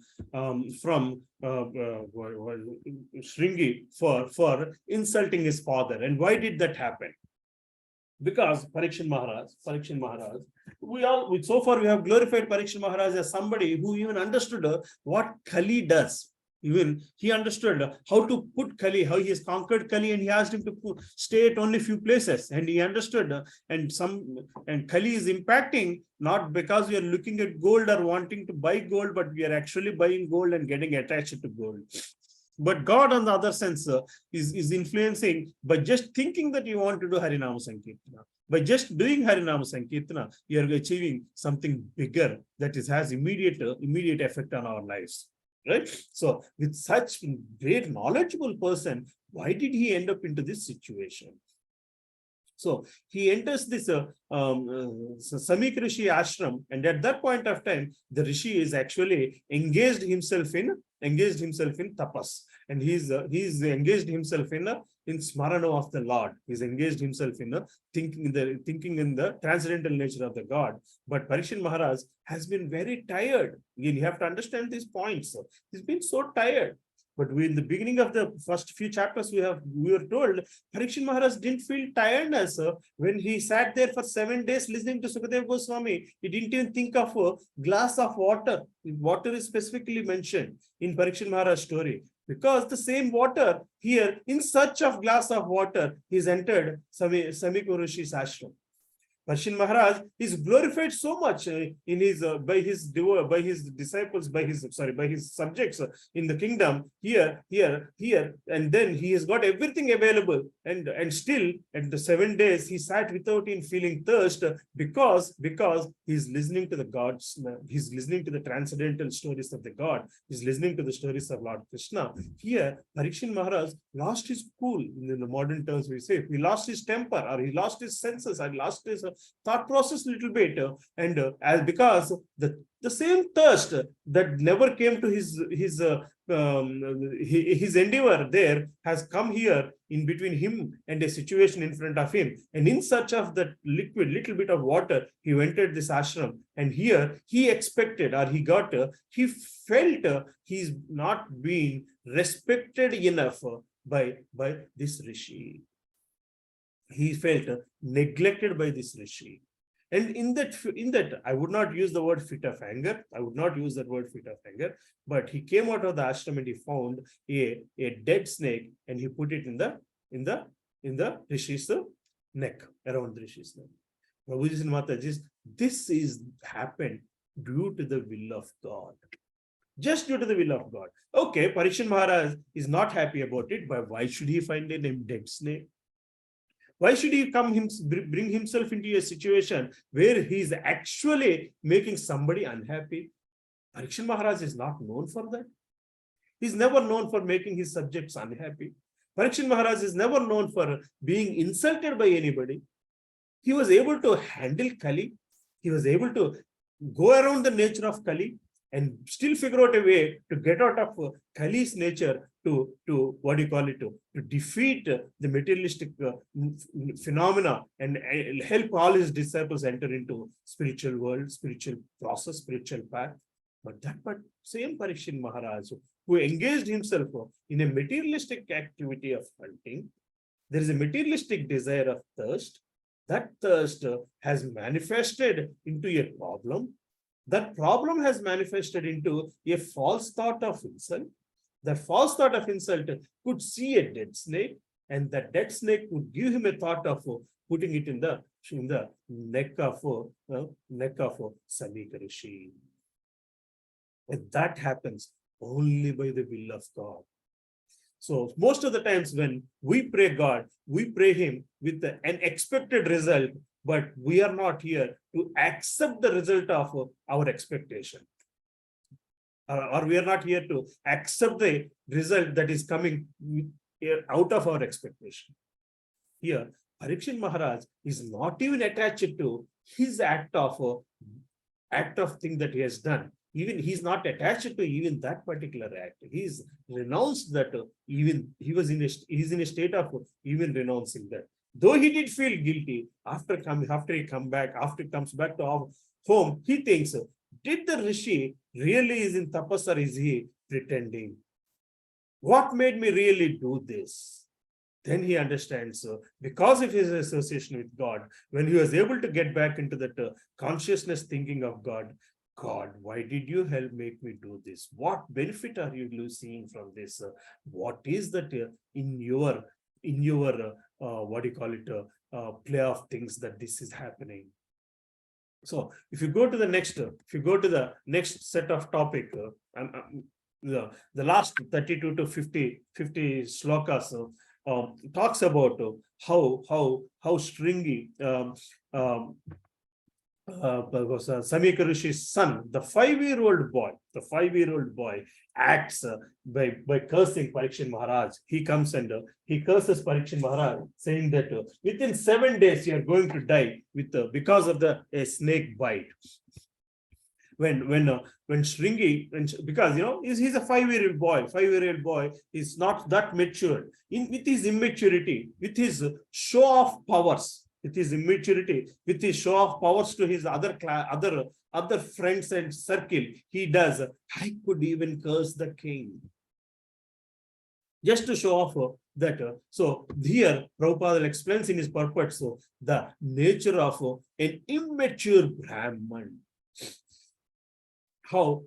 Shringi for insulting his father. And why did that happen? Because Parikshit Maharaj, so far we have glorified Parikshit Maharaj as somebody who even understood what Kali does. Even he understood how to put Kali, how he has conquered Kali, and he asked him to stay at only few places. And he understood, and Kali is impacting not because we are looking at gold or wanting to buy gold, but we are actually buying gold and getting attached to gold. But God, on the other sense, is influencing by just thinking that you want to do Harinama Sankirtana. By just doing Harinama Sankirtana, you are achieving something bigger that has immediate effect on our lives. Right? So, with such great knowledgeable person, why did he end up into this situation? So he enters this Samik Rishi ashram, and at that point of time, the Rishi is actually engaged himself in tapas, and he's engaged himself in smarana of the Lord. He's engaged himself in thinking in the transcendental nature of the God. But Parikshit Maharaj has been very tired. Again, you have to understand these points. He's been so tired. But in the beginning of the first few chapters, we were told Parikshit Maharaj didn't feel tiredness when he sat there for 7 days listening to Sukadeva Goswami. He didn't even think of a glass of water. Water is specifically mentioned in Parikshit Maharaj's story. Because the same water here, in search of glass of water, he's entered Samik Rishi's ashram. Parikshit Maharaj is glorified so much in his by his disciples, by his subjects in the kingdom here, and then he has got everything available, and still at the 7 days he sat without even feeling thirst because he's listening to the gods, he's listening to the transcendental stories of the God, he's listening to the stories of Lord Krishna. Here, Parikshit Maharaj lost his cool. In the modern terms, we say he lost his temper, or he lost his senses, or lost his thought process a little bit, as because the same thirst that never came to his endeavor there has come here in between him and a situation in front of him, and in search of that little bit of water, he entered this ashram, and here he expected, or he felt he's not being respected enough by this Rishi. He felt neglected by this Rishi. And in that, I would not use the word fit of anger. But he came out of the ashram and he found a dead snake, and he put it in the Rishi's neck, around the Rishi's neck. Prabhuji and Mataji, this is happened due to the will of God. Just due to the will of God. Okay, Parikshit Maharaj is not happy about it, but why should he find a dead snake? Why should he bring himself into a situation where he is actually making somebody unhappy? Parikshit Maharaj is not known for that. He's never known for making his subjects unhappy. Parikshit Maharaj is never known for being insulted by anybody. He was able to handle Kali. He was able to go around the nature of Kali and still figure out a way to get out of Kali's nature to defeat the materialistic phenomena and help all his disciples enter into spiritual world, spiritual process, spiritual path. But same Parikshit Maharaj who engaged himself in a materialistic activity of hunting, there is a materialistic desire of thirst. That thirst has manifested into a problem. That problem has manifested into a false thought of insult. That false thought of insult could see a dead snake, and that dead snake would give him a thought of putting it in the neck of Samika Rishi. And that happens only by the will of God. So most of the times when we pray God, we pray him with an expected result, but we are not here to accept the result of our expectation. Or we are not here to accept the result that is coming out of our expectation. Here, Parikshit Maharaj is not even attached to his act of thing that he has done. Even he's not attached to even that particular act. He's renounced that. Even he's in a state of even renouncing that. Though he did feel guilty after he comes back to our home, he thinks, did the Rishi really is in tapas, or is he pretending? What made me really do this? Then he understands, because of his association with God, when he was able to get back into that consciousness thinking of God, why did you make me do this? What benefit are you losing from this? What is that in your what do you call it, play of things that this is happening? So if you go to the next set of topic, the last 32 to 50 slokas talks about how stringy Samika Rishi's son, the 5-year-old boy acts by cursing Parikshit Maharaj. He comes and he curses Parikshit Maharaj, saying that within 7 days you are going to die because of a snake bite. When Shringi, because he's a 5-year-old boy is not that mature. With his immaturity, with his show of powers, with his show of powers to his other friends and circle, he does, I could even curse the king. Just to show off that. So here, Prabhupada explains in his purport, so the nature of an immature Brahman. How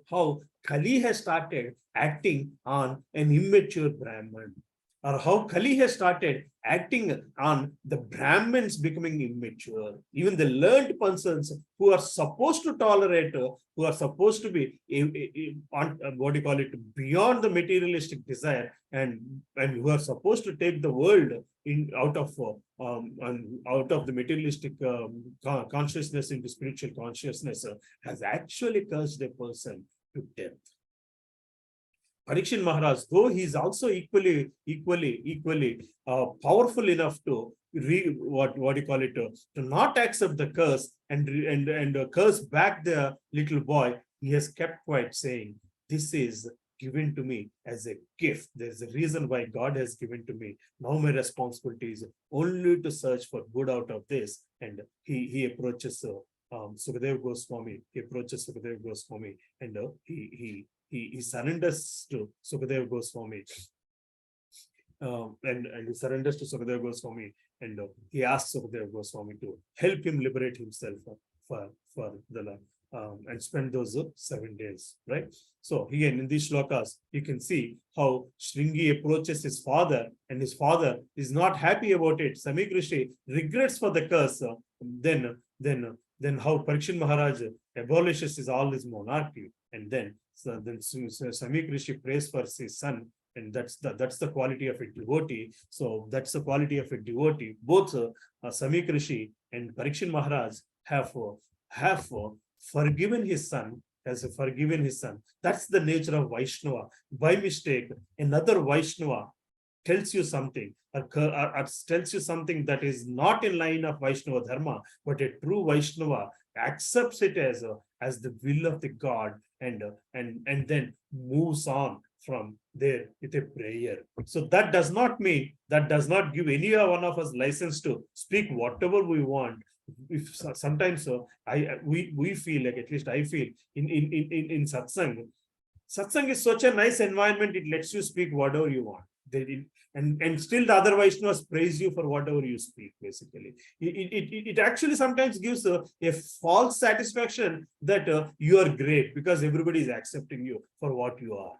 Kali has started acting on an immature Brahman, or how Kali has started acting on the Brahmins becoming immature. Even the learned persons who are supposed to tolerate, who are supposed to be what do you call it, beyond the materialistic desire, and who are supposed to take the world out of the materialistic consciousness into spiritual consciousness, has actually cursed a person to death. Parikshit Maharaj, though he is also equally powerful enough to to not accept the curse and curse back the little boy, he has kept quiet, saying, this is given to me as a gift. There's a reason why God has given to me. Now my responsibility is only to search for good out of this. And he approaches Sukadeva Goswami. And he surrenders to Sukadeva Goswami. And he surrenders to Sukadeva Goswami, and he asks Sukadeva Goswami to help him liberate himself for the and spend those 7 days, right? So again, in these shlokas, you can see how Shringi approaches his father, and his father is not happy about it. Samik Rishi regrets for the curse. Then how Parikshit Maharaj abolishes all his monarchy, and then Samik Rishi prays for his son. And that's the quality of a devotee. So that's the quality of a devotee. Both Samik Rishi and Parikshit Maharaj have forgiven his son. That's the nature of Vaishnava. By mistake, another Vaishnava tells you something, or tells you something that is not in line of Vaishnava Dharma, but a true Vaishnava accepts it as the will of the God, and then moves on from there with a prayer. So that does not give any one of us license to speak whatever we want. If sometimes we feel like, at least I feel in satsang, Satsang is such a nice environment, it lets you speak whatever you want. And still the other Vaishnavas praise you for whatever you speak, basically. It actually sometimes gives a false satisfaction that you are great because everybody is accepting you for what you are.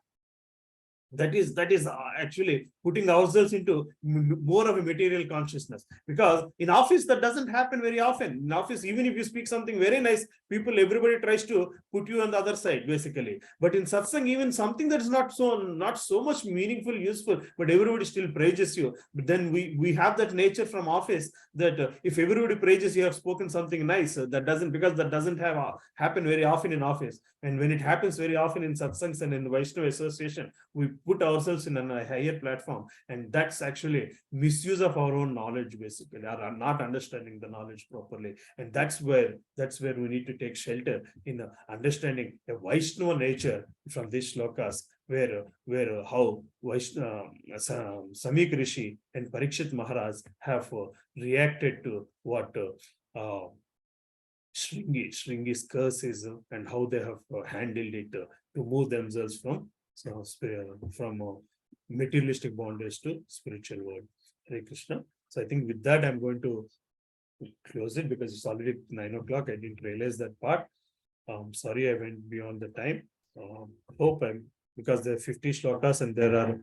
That is actually putting ourselves into more of a material consciousness, because in office that doesn't happen very often. In office, even if you speak something very nice, everybody tries to put you on the other side, basically. But in satsang, even something that is not so much meaningful, useful, but everybody still praises you. But then we have that nature from office that if everybody praises you have spoken something nice, that doesn't have happen very often in office. And when it happens very often in satsangs and in the Vaishnava association, we put ourselves in a higher platform, and that's actually misuse of our own knowledge, basically, or not understanding the knowledge properly. And that's where we need to take shelter in understanding a Vaishnava nature from these shlokas, where how Samik Rishi and Parikshit Maharaj have reacted to what Shringi's curse is, and how they have handled it to move themselves from materialistic bondage to spiritual world. Hare Krishna. So I think with that I'm going to close it because it's already 9 o'clock. I didn't realize that part. Sorry, I went beyond the time. Because there are 50 shlokas and there are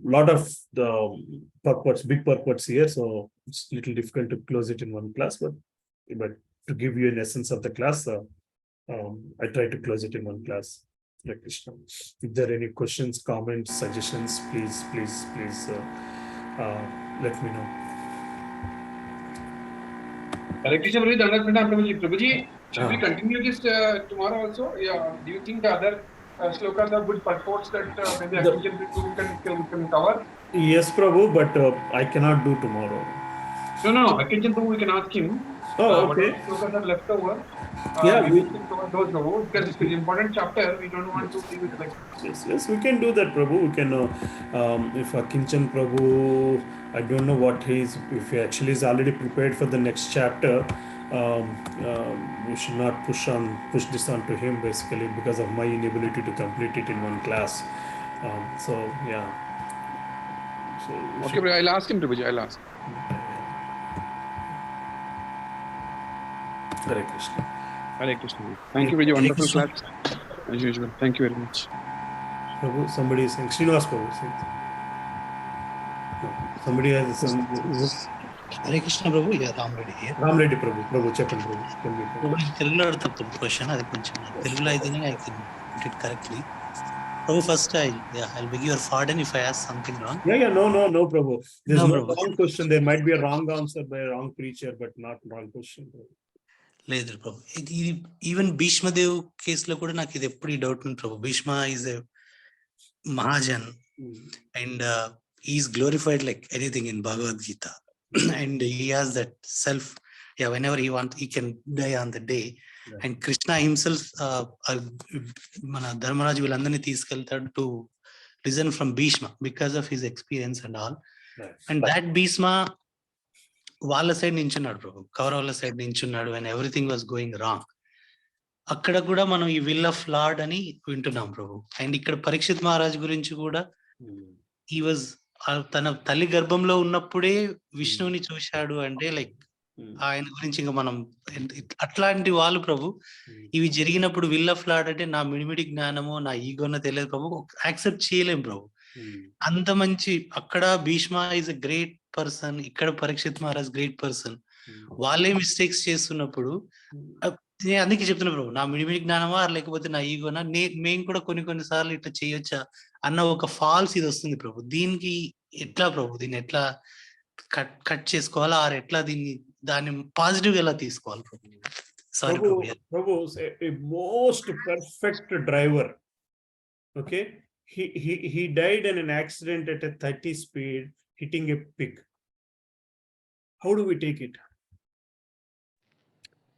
lot of the purports, big purports here, so it's a little difficult to close it in one class, but to give you an essence of the class, I try to close it in one class. Hare Krishna. If there are any questions, comments, suggestions, please let me know. Hare Krishna, Prabhuji, should we continue this tomorrow also? Yeah. Do you think the other slokas are good purports that maybe Akinchan can cover? Yes, Prabhu, but I cannot do tomorrow. No, Akinchan Prabhu, we can ask him. Okay. Whatever slokas are left over, Yeah, we can cover those, Prabhu, because it's an important chapter. We don't want to leave it like. Yes, we can do that, Prabhu. We can, if Akinchan Prabhu, I don't know if he actually is already prepared for the next chapter. We should not push this on to him, basically, because of my inability to complete it in one class. So yeah. So Okay, I'll ask him, Prabhuji. I'll ask. Hare Krishna. Hare Krishna. Thank you for your wonderful class, as usual. Thank you very much. Prabhu, somebody is saying, Srinivas Prabhu is saying. No, somebody has some. Hare Krishna Prabhu, yeah, Ram Reddy here. Ram Reddy Prabhu, Chepan Prabhu. Telugulo అడుగుతాం question అది కొంచెం తెలుగులో అయితేనే I can put it correctly. Prabhu, first I'll beg your pardon if I ask something wrong. Yeah, no, Prabhu. There's no Prabhu. wrong question. There might be a wrong answer by a wrong preacher, but not wrong question. లేదు ప్రభు, ఇది even భీష్మదేవ్ కేసులో కూడా నాకు ఇది ఎప్పుడు ఈ doubt ఉంది Prabhu. Bhishma is a mahajan and is glorified like anything in Bhagavad Gita and he has that self, whenever he wants he can die on the day. Right. And Krishna himself మన ధర్మరాజు వీళ్ళందరినీ తీసుకెళ్తాడు to listen from Bhishma because of his experience and all. Right. And that Bhishma వాళ్ళ side నించున్నాడు ప్రభు, కౌరవుల side నించున్నాడు when everything was going wrong. అక్కడ కూడా మనం ఈ will of lord అని వింటున్నాం ప్రభు. అండ్ ఇక్కడ పరీక్షిత్ మహారాజ్ గురించి కూడా he was తన తల్లి గర్భంలో ఉన్నప్పుడే విష్ణువుని చూశాడు అంటే లైక్ ఆయన గురించి ఇంకా మనం అట్లాంటి వాళ్ళు ప్రభు ఇవి జరిగినప్పుడు విల్ ఆఫ్ లార్డ్ అంటే నా మిడిమిడి జ్ఞానమో నా ఈగోనో తెలియదు ప్రభు, యాక్సెప్ట్ చేయలేం ప్రభు. అంత మంచి అక్కడ Bhishma is a great person, ఇక్కడ పరీక్షిత్ మహారాజ్ గ్రేట్ పర్సన్. వాళ్ళే మిస్టేక్స్ చేస్తున్నప్పుడు నేను అందుకే చెప్తున్నా ప్రభు, నా మిడిమిడి జ్ఞానమా లేకపోతే నా ఈగోనా, మేము కూడా కొన్నిసార్లు ఇట్లా చేయొచ్చా అన్న ఒక ఫాల్స్ ఇది వస్తుంది ప్రభు. దీనికి ఎట్లా ప్రభు, దీన్ని ఎట్లా కట్ చేసుకోవాలా, ఆర్ ఎట్లా దాన్ని పాజిటివ్ గా ఎలా తీసుకోవాలి Prabhu? Sorry Prabhu, a most perfect driver. Okay, he died in an accident at a 30 speed hitting a pig. How do we take it?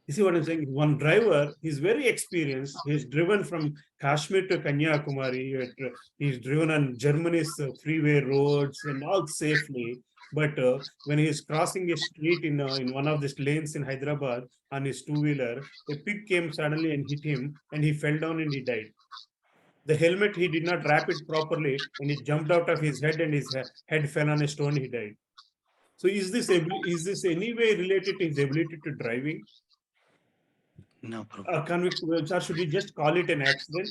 You see what I'm saying? One driver, he's very experienced. He's driven from Kashmir to Kanyakumari. He's driven on Germany's freeway roads and all safely. But when he is crossing a street in one of these lanes in Hyderabad on his two-wheeler, a pig came suddenly and hit him, and he fell down and he died. The helmet, he did not wrap it properly, and it jumped out of his head, and his head fell on a stone. He died. So is this any way related to his ability to driving? No, Prabhu. Or should we just call it an accident?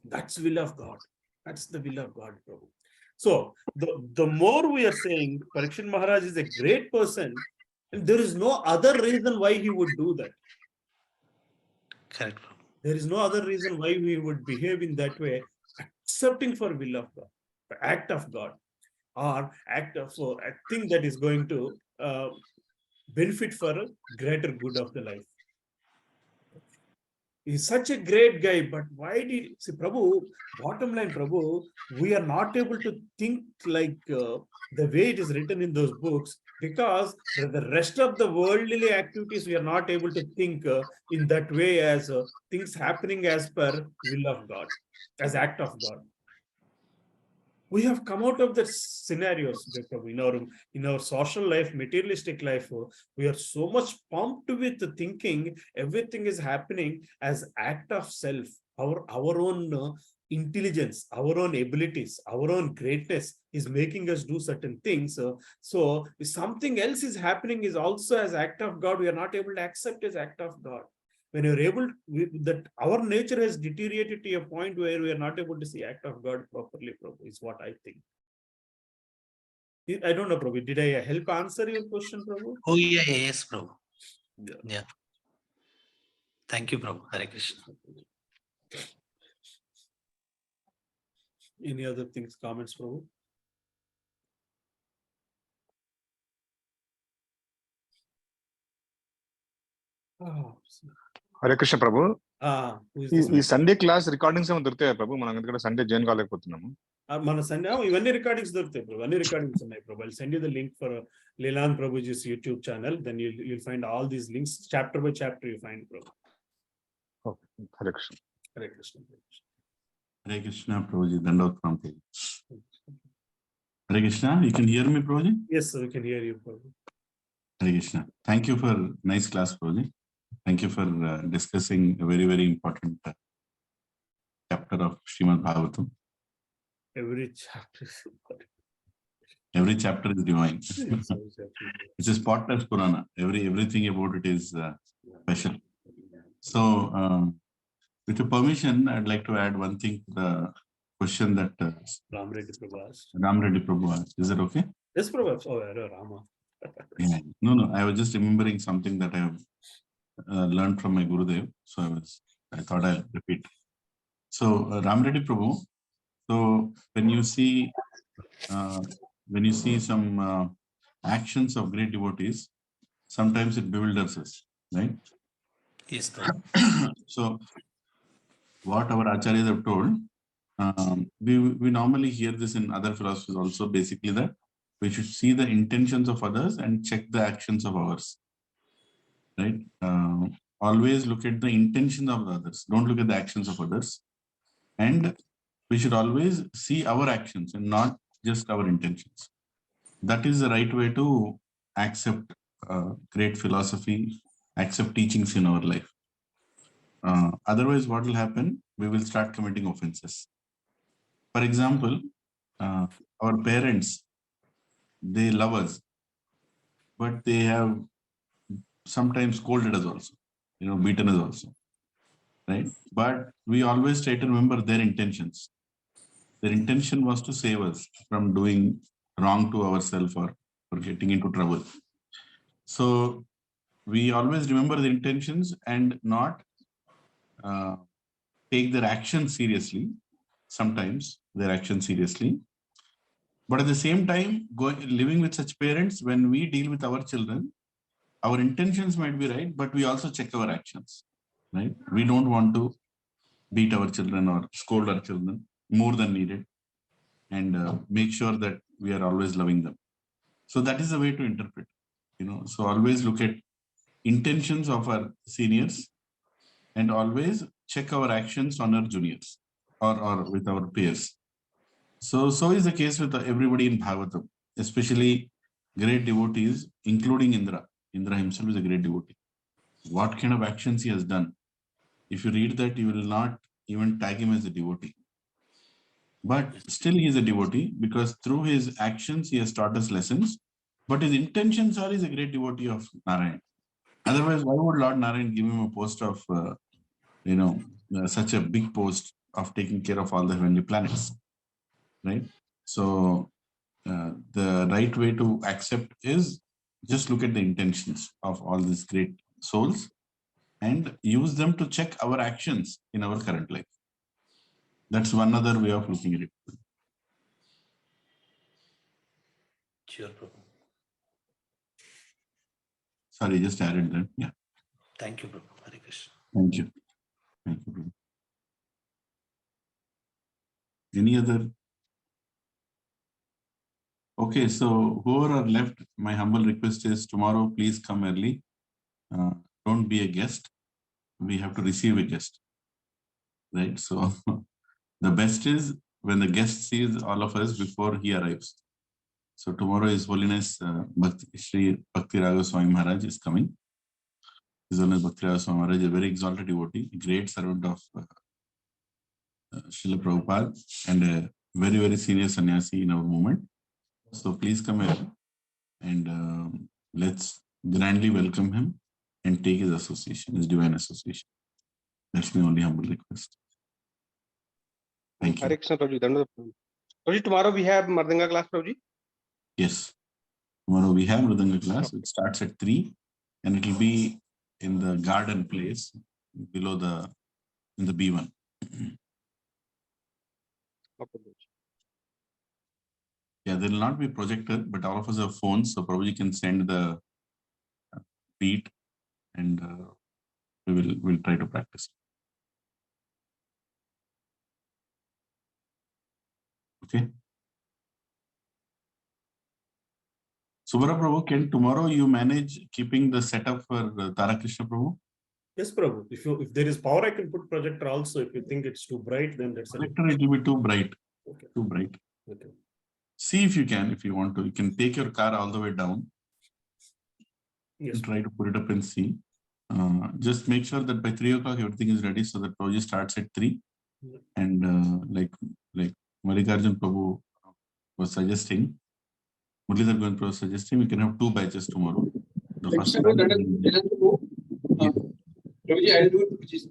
That's will of God. That's the will of God, Prabhu. So the more we are saying Parikshit Maharaj is a great person, and there is no other reason why he would do that. Correct, Prabhu. There is no other reason why we would behave in that way, accepting for will of God, the act of God, or act of a thing that is going to benefit for a greater good of the life. He's such a great guy, but why did see Prabhu? Bottom line, Prabhu, we are not able to think like the way it is written in those books, because the rest of the worldly activities we are not able to think in that way as things happening as per will of God, as act of God. We have come out of the scenarios, Prabhu, in our social life, materialistic life. We are so much pumped with the thinking everything is happening as act of self, our own intelligence, our own abilities, our own greatness is making us do certain things. So if something else is happening is also as act of God, we are not able to accept as act of God. When you're able that our nature has deteriorated to a point where we are not able to see act of God properly, Prabhu, is what I think. I don't know, Prabhu. Did I help answer your question, Prabhu? Oh, yeah, yes, Prabhu. Yeah. Yeah. Thank you, Prabhu. Hare Krishna. Any other things, comments, Prabhu? Oh, Hare Krishna Prabhu who is this ఈ Sunday class recordings ఏమైనా దొరుకుతాయా ప్రభు? మనం ఎందుకంటే Sunday join కాలేకపోతున్నాము. మన Sunday ఇవన్నీ recordings దొరుకుతాయి, ప్రభు. అన్ని recordings ఉన్నాయి, ప్రభు. I'll send you the link for Lilananda Prabhuji's YouTube channel. Then you'll find all these links chapter by chapter. You find, Prabhu. Okay, Hare Krishna. Hare Krishna. Hare Krishna, Prabhuji. Dandavat from Page. Hare Krishna, you can hear me, Prabhuji? Yes, sir, we can hear you, Prabhu. Hare Krishna. Thank you for nice class, Prabhuji. Thank you for discussing a very, very important chapter of Srimad Bhagavatam. Every chapter is important. Every chapter is divine. Yes, It's a spotless Purana. Everything about it is special. So, with your permission, I'd like to add one thing to the question that Ramreddy Prabhu asked. Ramreddy Prabhu asked. Is that okay? Yes, Prabhu. Oh, Rama. Yeah. No, I was just remembering something that I have learned from my Gurudev. So I thought I'll repeat. So, Ramreddy Prabhu, so when you see some actions of great devotees, sometimes it bewilders us, right? Yes, Prabhu. So what our acharyas have told, we normally hear this in other philosophies also, basically that we should see the intentions of others and check the actions of ours, right? Always look at the intention of the others. Don't look at the actions of others. And we should always see our actions and not just our intentions. That is the right way to accept great philosophy, accept teachings in our life. Otherwise, what will happen? We will start committing offenses. For example, our parents, they love us, but they have sometimes scolded us also, beaten us also, right? But we always try to remember their intentions. Their intention was to save us from doing wrong to ourselves or getting into trouble. So we always remember the intentions and not take their actions seriously. Sometimes their actions seriously. But at the same time, living with such parents, when we deal with our children, our intentions might be right, but we also check our actions, right? We don't want to beat our children or scold our children more than needed, and make sure that we are always loving them. So that is the way to interpret, So always look at intentions of our seniors and always check our actions on our juniors or with our peers. So is the case with everybody in Bhagavatam, especially great devotees, including Indra. Indra himself is a great devotee. What kind of actions he has done? If you read that, you will not even tag him as a devotee. But still he is a devotee because through his actions he has taught us lessons. But his intentions are he's a great devotee of Narayan. Otherwise, why would Lord Narayan give him a post of, such a big post of taking care of all the heavenly planets, right? So the right way to accept is just look at the intentions of all these great souls and use them to check our actions in our current life. That's one other way of looking at it. Sure, Prabhu. Sorry, just added that. Yeah. Thank you, Prabhu. Hare Krishna. Thank you. Thank you, Prabhu. Any other? Okay, so whoever are left, my humble request is tomorrow, please come early. Don't be a guest. We have to receive a guest, right? So the best is when the guest sees all of us before he arrives. So tomorrow His Holiness Sri Bhakti Raghav Swami Maharaj is coming. His Holiness Bhakti Raghav Swami Maharaj is a very exalted devotee, a great servant of Srila Prabhupada and a very, very senior sannyasi in our movement. So please come early and let's grandly welcome him and take his association, his divine association. That's my only humble request. Thank you. Hare Krishna, Prabhuji. Prabhuji, tomorrow we have Mardanga class, Prabhuji. Yes. Tomorrow we have Mridanga class. It starts at 3 and it will be in the garden place below in the B1. Okay. Yeah, there will not be projector, but all of us have phones, so Prabhuji can send the beat and we'll try to practice. Okay. Subbarao Prabhu, can tomorrow you manage keeping the setup for Tara Krishna Prabhu? Yes, Prabhu. If there is power, I can put projector also. If you think it's too bright, then that's Projector, it will be too bright. Okay. Too bright. Okay. See if you can, if you want to. You can take your car all the way down. Yes. And try to put it up and see. Just make sure that by 3 o'clock everything is ready so that Prabhuji starts at 3. Yeah. And like Mallikarjun Prabhu was suggesting, Muralidhar Govind Prabhu was suggesting, we can have 2 batches tomorrow. The first Prabhuji, I'll do it, which is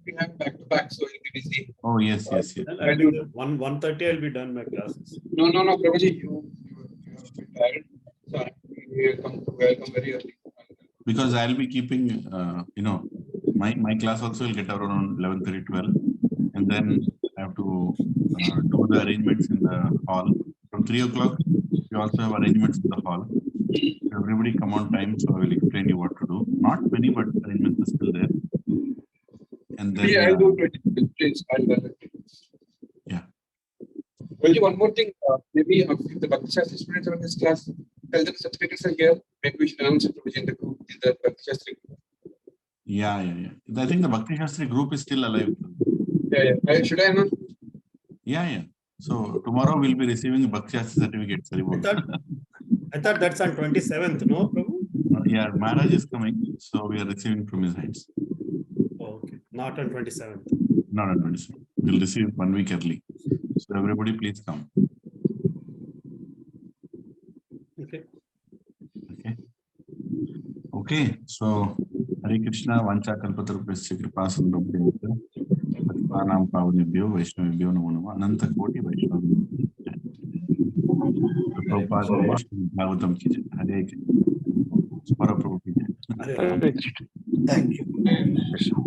we have back to back, so it'll be busy. Oh, yes. I'll do that. 1:30 I'll be done my classes. No, Prabhuji, you are a bit tired. So I'll come very early. Because I'll be keeping, my class also will get around 11:30, 12. And then I have to do the arrangements in the hall. From 3 o'clock, we also have arrangements in the hall. Everybody come on time, so I will explain you what to do. Not many, but arrangements are still there. And then I'll do it, please. Yeah. Prabhuji, one more thing. Maybe if the Bhakti Shastri students are in this class, tell them certificates are here. Maybe we should announce it, Prabhuji, in the group, in the Bhakti Shastri group. Yeah. I think the Bhakti Shastri group is still alive. Yeah. Should I announce? Yeah. So tomorrow we'll be receiving Bhakti Shastri certificate. I thought that's on 27th, no, Prabhu? Yeah, Maharaj is coming, so we are receiving from his hands. Oh, okay. Not on 27th. Not on 27th. We'll receive 1 week early. So everybody please come. Okay. So Hare Krishna, Vancha Kalpatarupasya Kripa Sandhubhyamcha Patmanam Pavanebhyo Vaishnavibhyo Namo Namah Ananta Koti Vaishnavibhyo. Prabhupada Srimad Bhagavatam ki jai. Hare Krishna. Subbarao Prabhu ki jai. Hare Krishna. Thank you. Hare Krishna.